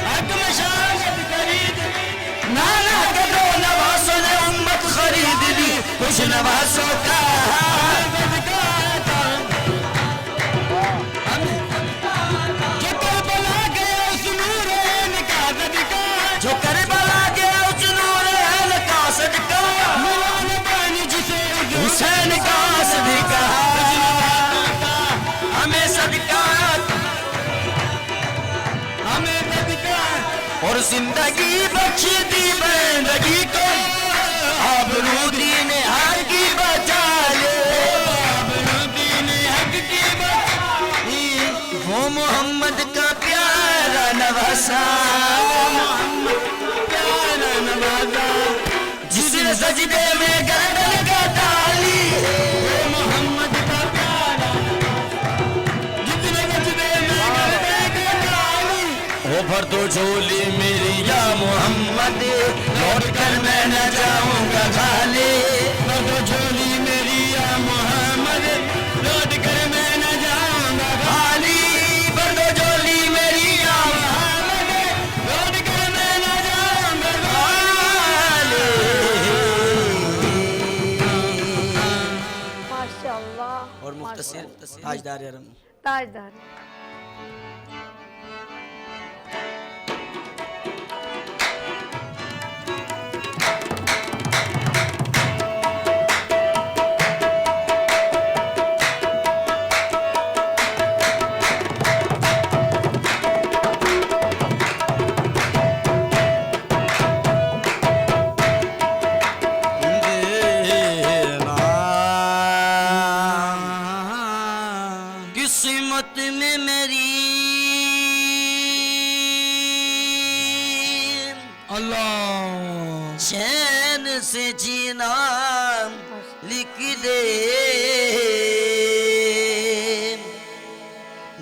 S8: हक में शहादत खरीद ली। नाना के दो नवासों ने उम्मत खरीद ली। कुछ नवासों का जो करबला गया उस नूर का सदका, जो करबला गया उस नूर का सदका, मिलाने पानी जिसे हुसैन का सदका। हमें सदका, हमें सदका, और जिंदगी बख्शी दी बंदगी को। आबरू दीन हक की बचा ले, आबरू दीन हक की बचा ले। वो मोहम्मद का प्यारा नवासा, प्यारा नवासा, जिसने सजदे में गर्दन का डाली। वो मोहम्मद का प्यारा, जिसने सजदे में गर्दन का डाली। वो भर दो झोली मेरी या मोहम्मद, लौट कर मैं न जाऊंगा खाली। भर दो झोली मेरी या मोहम्मद, लौट कर मैं न जाऊंगा खाली। भर दो झोली मेरी या मोहम्मद, लौट कर मैं न जाऊंगा खाली।
S1: माशाअल्लाह।
S8: और मुख्तसर ताजदार अरम
S1: ताजदार।
S8: किस्मत में मेरी अल्लाह चैन से जीना लिख दे,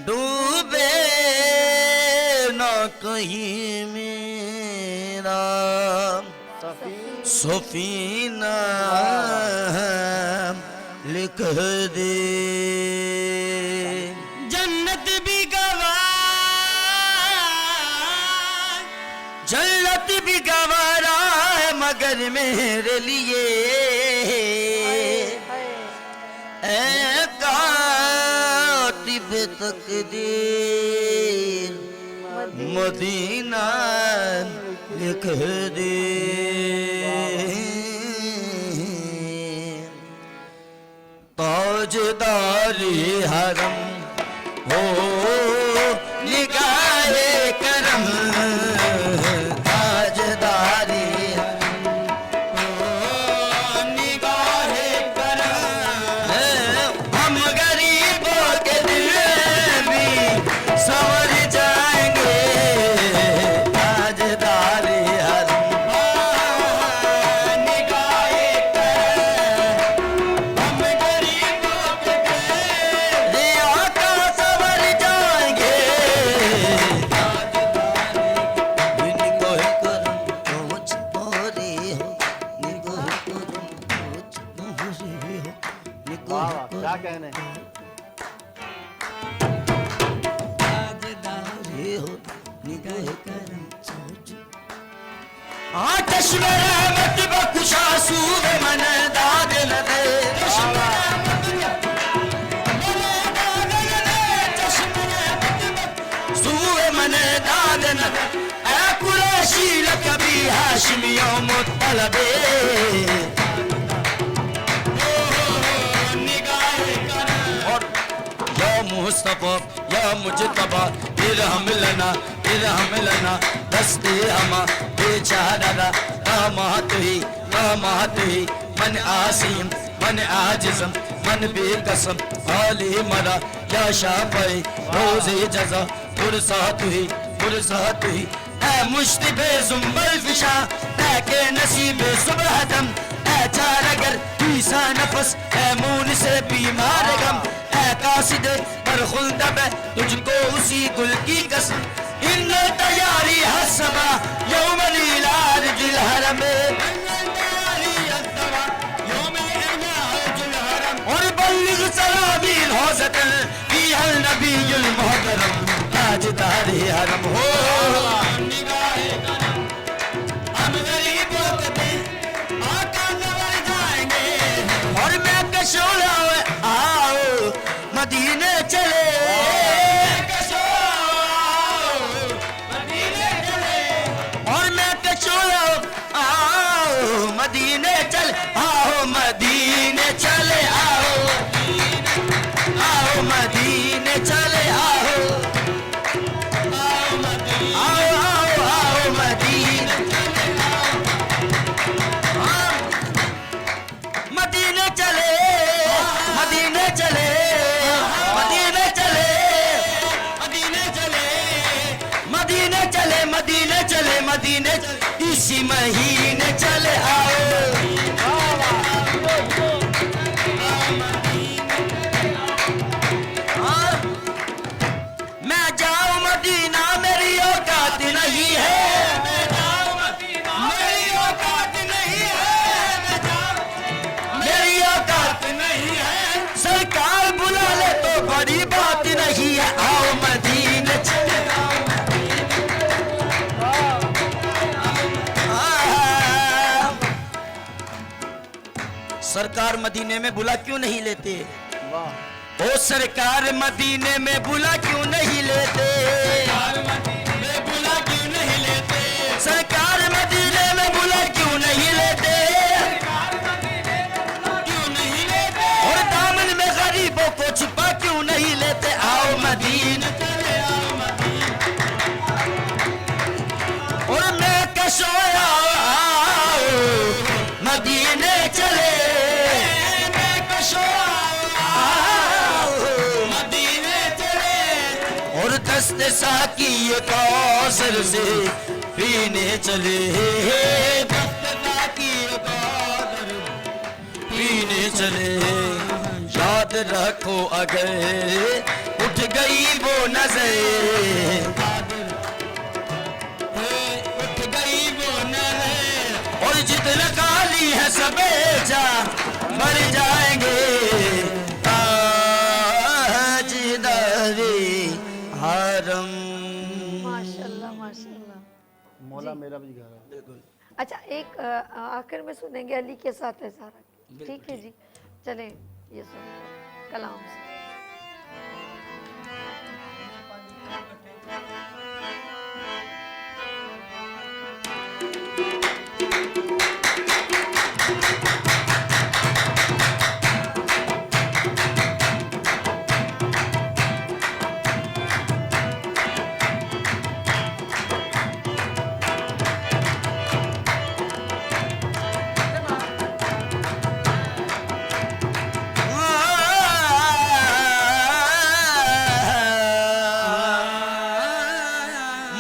S8: डूबे न कहीं मेरा सफीना लिख दे। जन्नत भी गवार, जन्नत भी गवारा है मगर मेरे लिए ऐ कातिब तकदीर मदीना लिख दे। ताजदारी हरम हो निगाहे करम, ताजदारी निगाहे करम, हम गरीबों के दिल भी संवर जाएंगे। ताजदारी हरम निगाहे करम, हम गरीबों के दिल आका संवर जाएंगे। निगाहे करम मुझ मोरे हो, निगाहे करम मुझ मोरे हो,
S9: वाह
S8: निगाहे
S9: वाह, क्या कहने हैं।
S8: आतश में रहमत बख्शा सूबे मन दाद न दे। सूबे मन दाद न दे, ऐ कुरैशी लक़बी हाशिमियों मुत्तलबे। और या मुस्तफा या मुजतबा इरहम लना दस्ते हमा बेचारा रामात ही मन आसीम मन आजिज़म मन बेकसम आले मरा या शाफ़ई रोज़े जज़ा फुरसात ही ऐ मुश्तिबे ज़ुम्बल फिशा ऐ के नसीबे सुबह दम ऐ चारगर ईसा नफस ऐ मून से बीमार गम ऐ कासिद पर खुल्दब तुझको उसी गुल की कसम। इन तैयारी हसबा यौम लीलार जिल हरम और बल्लिग सलामील हौज़तन फीहल नबीयुल मुहतरम ताजदारे हरम हो। हम गरीबों के दिल आका नवर जाएंगे। और मैं कशोला आओ मदीने चले, और मैं कशोला आओ मदीने चले, आओ मदीने चले, आओ मदीने चले, आओ मदीने मदीने चले, मदीने चले, मदीने चले, मदीने चले, मदीने चले, मदीने चले, मदीने इसी महीने चले आओ। मैं जाऊं मदीना मेरी औकात नहीं है, मेरी औकात नहीं है, मेरी औकात नहीं है। सरकार बुला ले तो बड़ी बात नहीं है, आओ मदीने चले, सरकार मदीने में बुला क्यों नहीं लेते? ओ सरकार मदीने में बुला क्यों नहीं लेते? सरकार मदीने में बुला क्यों नहीं लेते? और दामन में गरीबों को छुपा क्यों नहीं लेते? आओ मदीने चले, आओ और मैं कशोया आओ मदीने चले, और दस्ते साकी ये कौसर से पीने चले, दस्ते साकी ये कौसर पीने चले। याद रखो अगर उठ गई वो नजर, काली है सबेजा मर जाएंगे आज दरे हरम।
S1: माशाल्लाह माशाल्लाह।
S9: मौला मेरा भी घर है।
S7: बिल्कुल।
S1: अच्छा एक आखिर में सुनेंगे अली के साथ है सारा। ठीक है जी, चलें ये सुन कलाम से।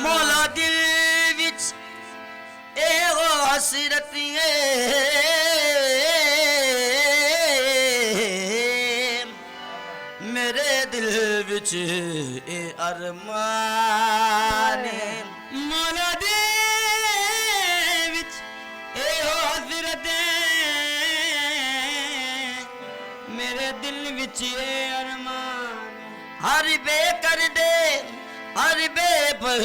S8: मौला दिल विच एहो हसरतिए मेरे दिल विच ए अरमान मौला दिल विच एहो हसरतें मेरे दिल विच ए अरमान हर बे कर दे हर बे पर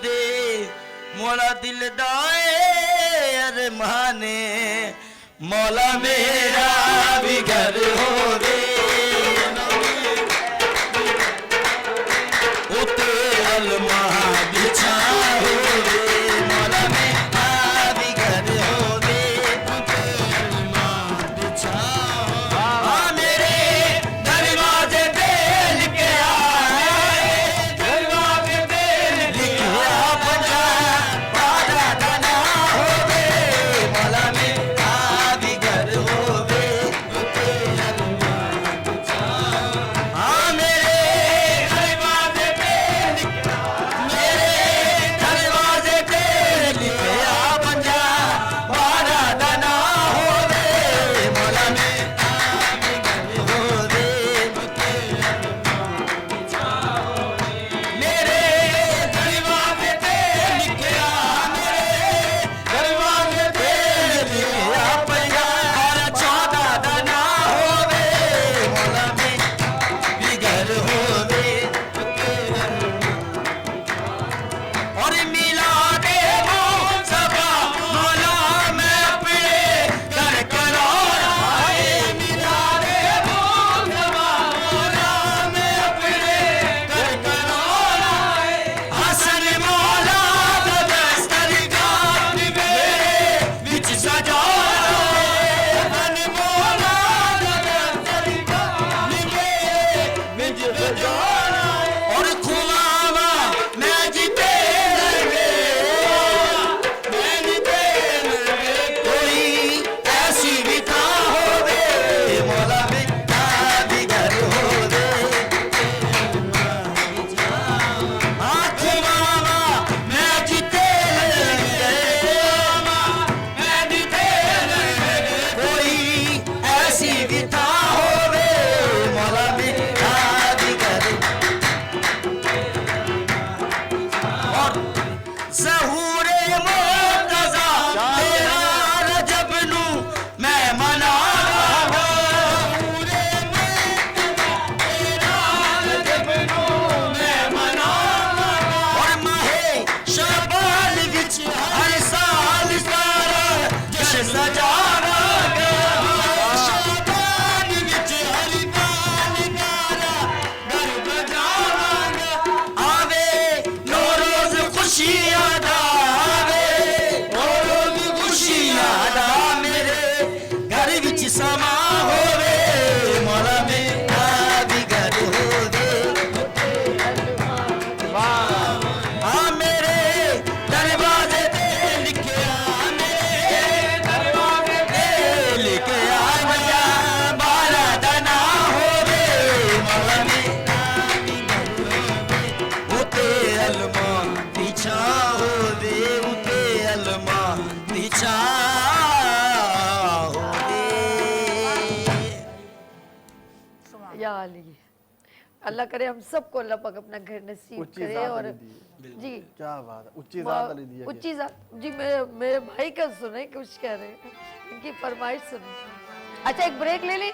S8: दे मौला दिल दाए अरमाने मौला मेरा भी घर हो दे उते अलमा बिछा हो दे मौला मेरा भी घर हो दे उते अलमा बिछा हो मेरे दरवाजे पे लिखे आए दरवाजे पे लिखे बजा बाजा गाना हो दे मौला मेरा भी घर हो दे उते अलमा बिछा मेरे दरवाजे पे लिखे मेरे दरवाजे पे लिखे बजा बाजा गाना हो दे मौला मेरा भी घर हो दे उते मेरे दरवाजे पे लिखिया मेरे दरवाजे पे लिखिया पंजा और 14 दाना होवे मौला में भी घर होवे और मिला दे वो सबा मौला मैं अपने घर कराए मिला दे वो सबा मौला मैं अपने घर कराए हसन मौला दा दस्तर गात मेरे विच सजाए हसन मौला दा दस्तर गात मेरे विच सजाए और खुआवा मैं जीते लगे मैं जीते लगे कोई ऐसी भी था होवे मौला मेरा भी घर हो दे खुआवा मैं जीते लगे मैं जीते लगे कोई ऐसी भी था होवे मौला मेरा भी घर और ज़हूरे मुर्तज़ा तेरा रजब नू मैं मनावा ज़हूरे मुर्तज़ा तेरा रजब नू मैं मनावा और माहे शाबान विच हर साल सारा जश्न सजावांगा शाबान विच हर साल सारा घर बजावांगा आवे नौरोज खुशियां दा आवे नौरोज खुशियां दा मेरे घर विच समा होवे मौला मेरा भी घर हो दे मेरे दरवाजे पे लिखे मेरे दरवाजे पे लिखे बजा बारा दाना होवे मौला मेरा भी घर होवे उते अलमा पीछा हो दे उते अलमा पीछा हो दे
S1: या अली अल्लाह करे हम सबको अल्लाह पाक अपना घर नसीब
S9: उच्ची
S1: करे।
S9: ज़ात
S1: और
S9: अली दी है।
S1: जी
S9: क्या बात है, उच्ची ज़ात अली दी है।
S1: उच्ची ज़ात जी, मेरे भाई का सुने कुछ कह रहे हैं, इनकी फरमाइश सुने। अच्छा एक ब्रेक ले लें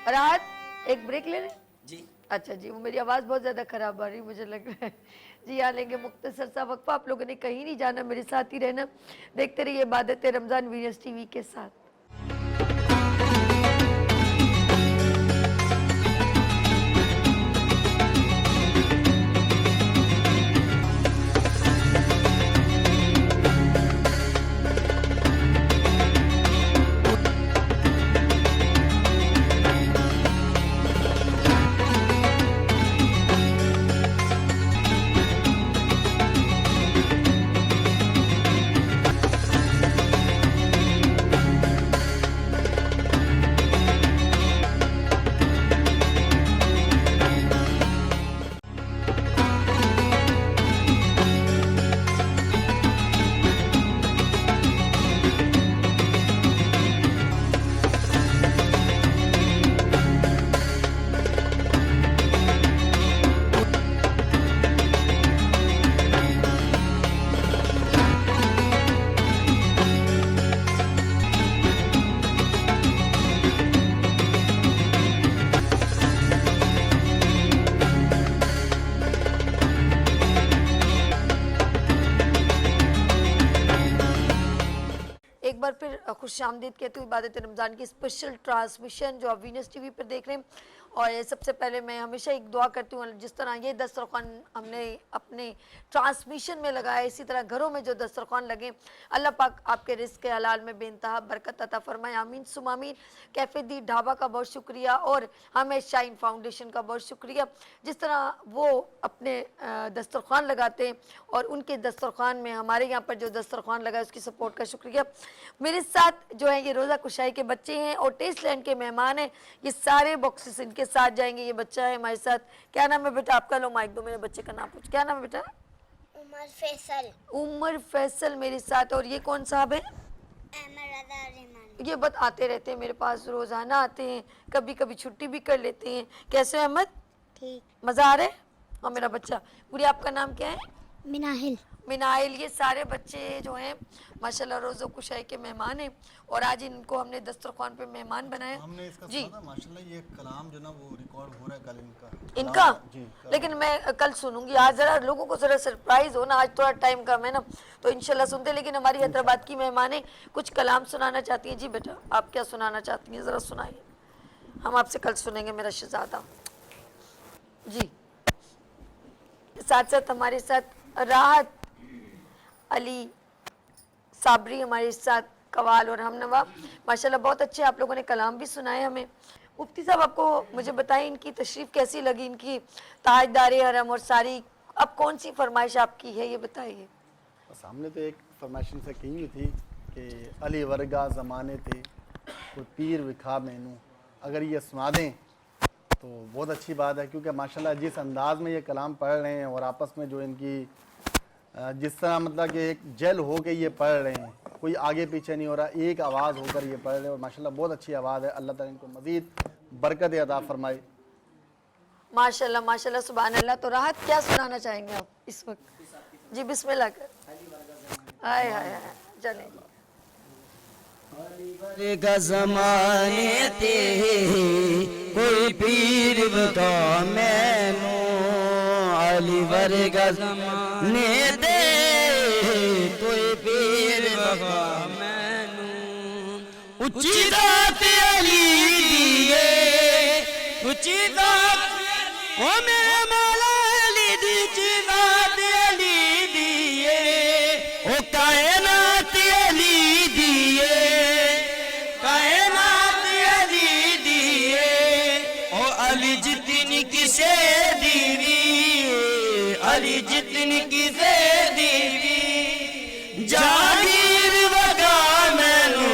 S1: राहत, एक ब्रेक ले लें
S7: जी।
S1: अच्छा जी, वो मेरी आवाज़ बहुत ज़्यादा ख़राब आ रही मुझे लग रहा है जी। यहाँ लेंगे मुख्तसर सा वक्फा, आप लोगों ने कहीं नहीं जाना, मेरे साथ ही रहना, देखते रहिए इबादत रमज़ान वीनस टीवी के साथ। एक बार फिर खुश आमदीद कहते हुए इबादत रमज़ान की स्पेशल ट्रांसमिशन जो आप वीनस टीवी पर देख रहे हैं। और सबसे पहले मैं हमेशा एक दुआ करती हूँ, जिस तरह ये दस्तरखान हमने अपने ट्रांसमिशन में लगाया, इसी तरह घरों में जो दस्तरखान लगे, अल्लाह पाक आपके रिज़्क़ के हलाल में बेइंतहा बरकत अता फरमाए, आमीन सुम आमीन। कैफ़े दी ढाबा का बहुत शुक्रिया और हमें शाइन फाउंडेशन का बहुत शुक्रिया, जिस तरह वो अपने दस्तरखान लगाते हैं और उनके दस्तरखान में हमारे यहाँ पर जो दस्तरखान लगा है उसकी सपोर्ट का शुक्रिया। मेरे साथ जो है ये रोज़ा कुशाई के बच्चे हैं और टेस्ट लैंड के मेहमान हैं, ये सारे बॉक्सेस इनके साथ जाएंगे। ये बच्चा है हमारे साथ, क्या नाम है बेटा आपका? लो माइक दो, मेरे बच्चे का नाम पूछ, क्या नाम है बेटा?
S11: उमर फैसल।
S1: उमर फैसल मेरे साथ। और ये कौन साहब है? ये बस आते रहते हैं मेरे पास, रोजाना आते हैं, कभी कभी छुट्टी भी कर लेते हैं। कैसे अहमद?
S11: ठीक।
S1: मजा आ रहा है? और मेरा बच्चा, पूरी आपका नाम क्या है?
S11: मिनाहिल।
S1: मिनाइल। ये सारे बच्चे जो हैं माशाल्लाह रोज़ो कुशाई के मेहमान हैं और आज इनको हमने दस्तरखान पे मेहमान बनाया।
S9: हमने इसका
S1: जी
S9: सुना था माशाल्लाह, ये कलाम जो ना वो रिकॉर्ड हो रहा है कल
S1: इनका
S9: जी,
S1: लेकिन मैं कल सुनूंगी। आज ज़रा लोगों को ज़रा सरप्राइज हो ना, आज थोड़ा टाइम कम है ना, तो इंशाल्लाह सुनते। लेकिन हमारी हैदराबाद की मेहमानें कुछ कलाम सुनाना चाहती हैं। जी बेटा आप क्या सुनाना चाहती हैं, ज़रा सुनाइए, हम आपसे कल सुनेंगे मेरा शहजादा जी। साथ साथ हमारे साथ राहत अली साबरी हमारे साथ कवाल और हमनवा, माशाल्लाह बहुत अच्छे आप लोगों ने कलाम भी सुनाए हमें। मुफ्ती साहब आपको मुझे बताएं इनकी तशरीफ़ कैसी लगी, इनकी ताजदारे हरम और सारी, अब कौन सी फरमाइश आपकी है ये बताइए।
S9: सामने तो एक फरमाइश से की हुई थी कि अली वर्गा ज़माने थे कोई पीर विखा मैनू, अगर ये सुना दें तो बहुत अच्छी बात है, क्योंकि माशाल्लाह जिस अंदाज में ये कलाम पढ़ रहे हैं और आपस में जो इनकी जिस तरह मतलब कि एक जेल हो के ये पढ़ रहे हैं, कोई आगे पीछे नहीं हो रहा, एक आवाज़ होकर ये पढ़ रहे हैं और माशाल्लाह बहुत अच्छी आवाज़ है। अल्लाह ताला इनको मज़ीद बरकत अता फरमाए।
S1: माशाल्लाह माशाल्लाह सुभान अल्लाह। तो राहत क्या सुनाना चाहेंगे आप इस वक्त? जी बिस्मिल्लाह कर। हाय हाय हाय चलें।
S8: वर्गा ज़माने ते कोई पीर बता मैनू, अली वर्गा ज़माने ते कोई पीर बता मैनू, उच्ची दात अली दिए, उच्ची दात ओ मेरा मौला अली दी, उच्ची दात अली दिए, ओ कायनात अली दिए, अली जितनी किसे दीवी, अली जितनी किसे दीवी, जागीर वगा मैनू,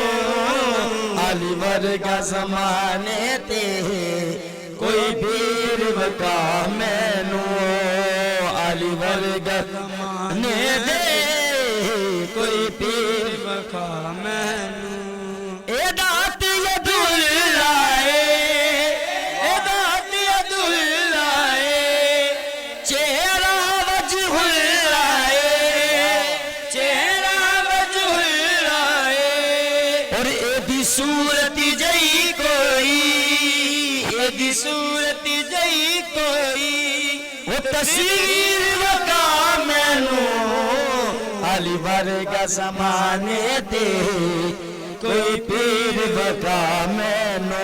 S8: अली वर्गा ज़माने ते कोई पीर वगा मैनू, अली वर्गा ज़माने ते कोई पीर वगा मैनू, ए दात ये दुलाए, वगी सूरत जई कोई वो तस्वीर वका मैनू अली वर्गा ज़माने दे कोई पीर वका मैनू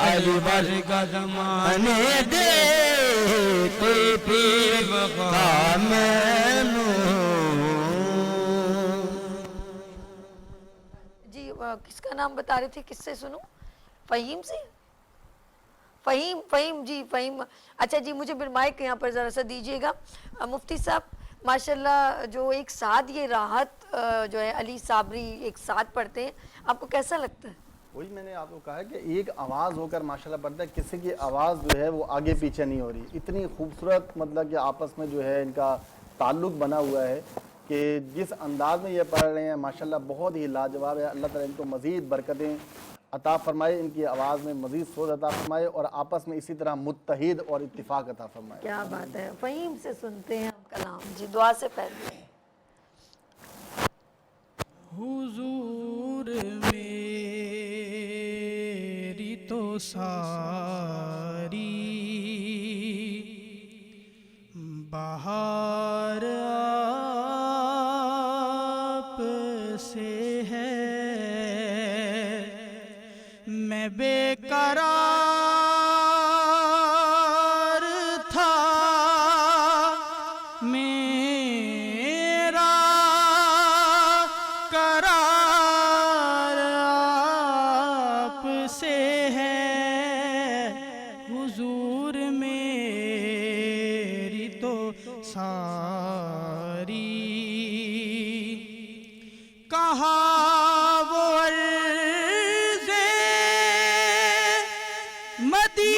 S8: अली वर्गा ज़माने दे कोई पीर वका मैनू।
S1: जी किसका नाम बता रहे थे, किससे सुनूं? फ़हीम से? फ़हीम जी, फ़हीम। अच्छा जी, मुझे फिर माइक यहाँ पर ज़रा सा दीजिएगा। मुफ्ती साहब, माशाल्लाह जो एक साथ ये राहत जो है अली साबरी एक साथ पढ़ते हैं, आपको कैसा लगता है?
S9: वही मैंने आपको कहा कि एक आवाज़ होकर माशाल्लाह पढ़ता है, किसी की आवाज़ जो है वो आगे पीछे नहीं हो रही। इतनी खूबसूरत मतलब कि आपस में जो है इनका ताल्लुक़ बना हुआ है कि जिस अंदाज में ये पढ़ रहे हैं माशाल्लाह बहुत ही लाजवाब है। अल्लाह ताला इनको मज़ीद बरकतें अता फरमाए, इनकी आवाज़ में मज़ीद सोच अता फरमाए और आपस में इसी तरह मुत्तहिद और इत्तिफाक अता फरमाए।
S1: क्या बात है। फ़हीम से सुनते हैं हम कलाम जी, दुआ से पहले।
S5: हुजूर मेरी तो सारी बहार आप से है, मैं बेकरार था मेरा करार आप से है, हुजूर मेरी तो सारी कहाँ वो अर्ज़े मदीना,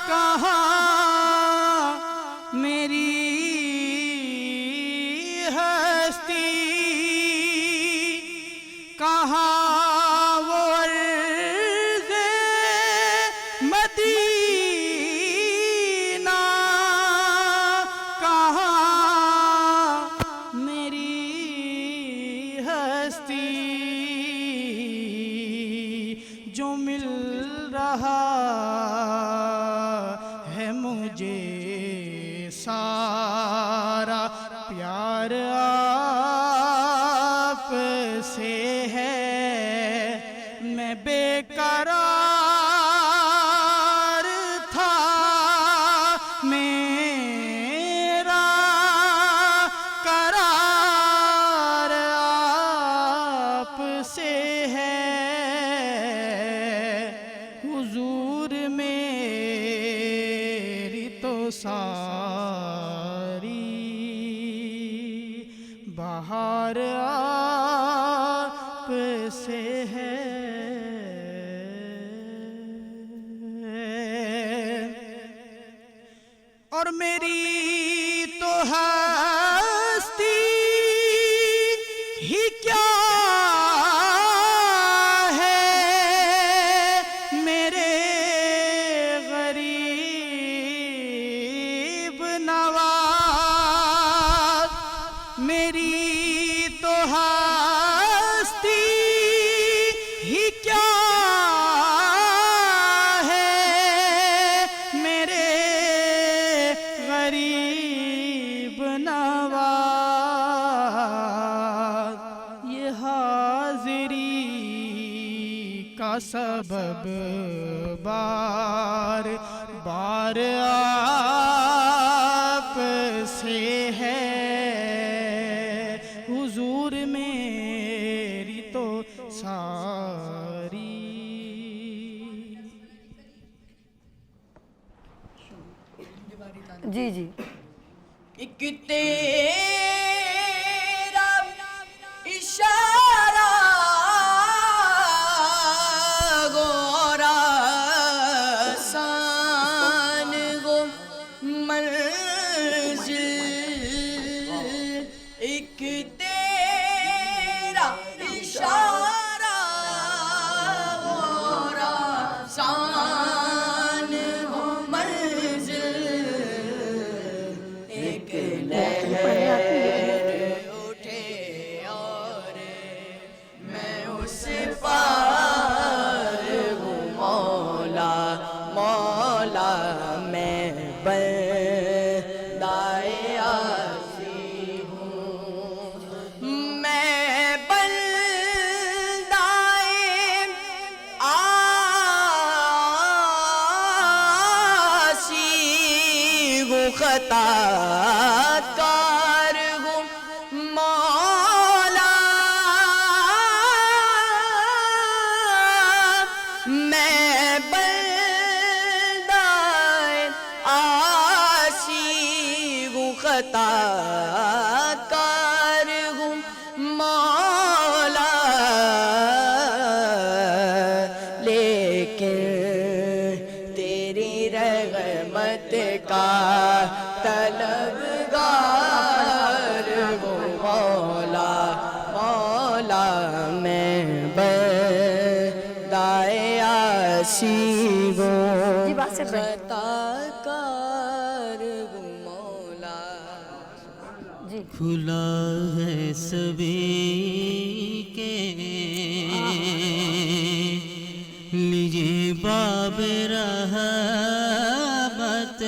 S5: कहाँ मेरी हस्ती, कहाँ वो अर्ज़े मदीना, कहाँ मेरी हस्ती, जो मिल रहा है मुझे सारा प्यार आप से है, मैं बेकरार था मेरा करार आप से है, हुजूर मेरी तो सारी बहार आप से है। और मेरी तो हस्ती ही क्या है मेरे गरीब नवाज, मेरी तो हस्ती ही क्या है मेरे गरीब नवाज, ये हाज़िरी का सबब बार बार आप से है, हुजूर मेरी तो सारी।
S1: जी जी।
S8: एक तेरा इशारा गोरा सान गो मंजिल, एक तेरा इशारा गोरा सान गो मंजिल, एक लहर उठे और मैं उस पार
S10: खता कार हूँ मौला, मैं बंदाए आशी हूँ खता कार हूँ मौला, लेकिन तेरी रहमत का तलबगार हूँ मौला, मौला मैं बंदाए आशी हूँ
S1: जी बात से
S10: खता कार हूँ मौला।
S1: जी
S10: खुला है सभी के लिए बाब रहमत,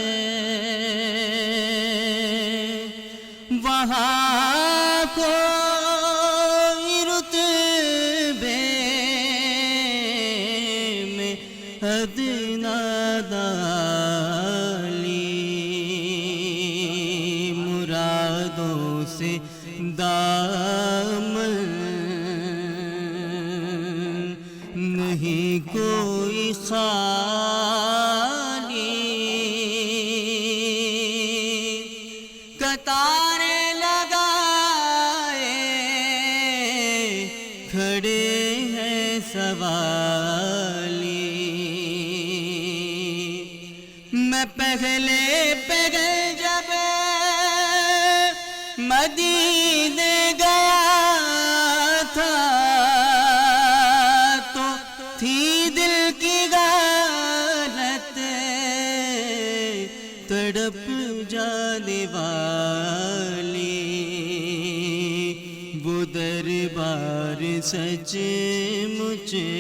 S10: वहाँ कोई रुतबे में हद ना डाली, मुरादों से दामन नहीं कोई खाली, कतारे लगाए खड़े हैं सवाली, मैं पहले जब मदीने गया था तो थी दिल की गालत तड़प जाने वाली, वो दरबार सच मुझे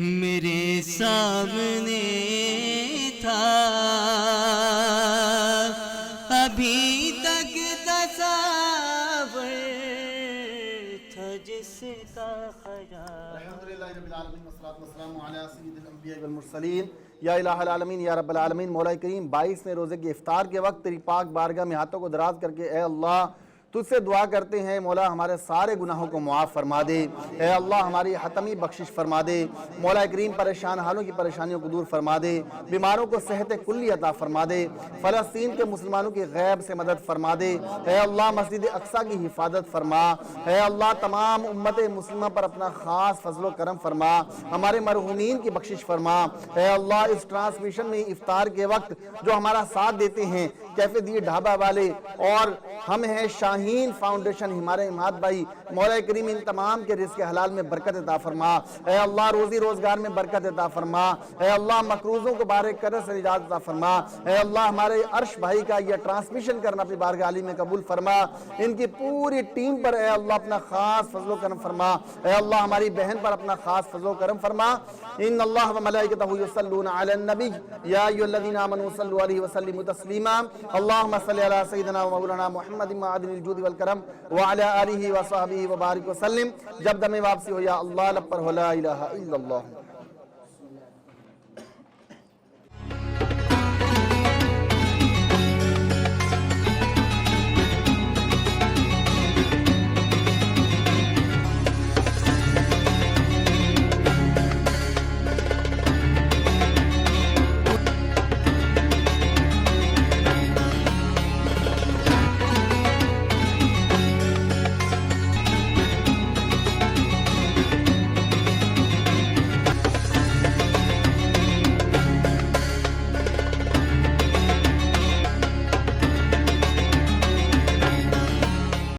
S10: मेरे सामने था, अभी तक तस्वर था जिसका ख्याल।
S9: अल्हम्दुलिल्लाहि रब्बिल आलमीन वस्सलातु वस्सलामु अला सय्यिदिल अंबिया वल मुरसलीन या इलाहल आलमीन या रब्बल आलमीन। मौला करीम 22वें रोज़े के इफ्तार के वक्त तेरी पाक बारगाह में हाथों को दराज करके ए अल्लाह तुझसे दुआ करते हैं मौला हमारे सारे गुनाहों को मुआफ़ फरमा दे, ए अल्लाह हमारी हतमी बख्शिश फरमा दे, मौला करीम परेशान हालों की परेशानियों को दूर फरमा दे, बीमारों को सेहत कुल्ली अता फरमा दे, फ़लस्तीन के मुसलमानों की गैब से मदद फरमा दे, ए अल्लाह मस्जिद अक्सा की हिफाजत फरमा, ए अल्लाह तमाम उम्मत मुस्लिमा पर अपना ख़ास फजलो करम फरमा, हमारे मरहूमीन की बख्शिश फरमा, ए अल्लाह इस ट्रांसमिशन में इफ्तार के वक्त जो हमारा साथ देते हैं कैफे दिए ढाबा वाले और हम हैं शाहीन फाउंडेशन हमारे इमाद भाई, मौला करीम इन तमाम के रिज़्क़ हलाल में बरकत अता फरमा, ए अल्लाह रोज़ी रोज़गार में बरकत अता फरमा, ए अल्लाह मकरूज़ों को बारे कर से निजात अता फरमा, ए अल्लाह हमारे अर्श भाई का यह ट्रांसमिशन करना अपनी बारगाह आली में कबूल फरमा, इनकी पूरी टीम पर ए अल्लाह अपना ख़ास फजलो करम फरमा, ए अल्लाह हमारी बहन पर अपना ख़ास फजलो करम फरमा। इन अल्लाह व मलाइकतहु युसल्लूना अलन नबी या अय्युहल्लज़ीना आमनू सल्लु अलैहि व सल्लिमू तस्लीमा, अल्लाहुम्मा सल्लि अला सय्यिदिना व मौलाना मुहम्मदिन मअदिनिल जूदि वल करम व अला आलिहि व सहबिहि व बारिक व सल्लिम। जब दमे वापसी हो या अल्लाह लब पर हो ला इलाहा इल्लल्लाह।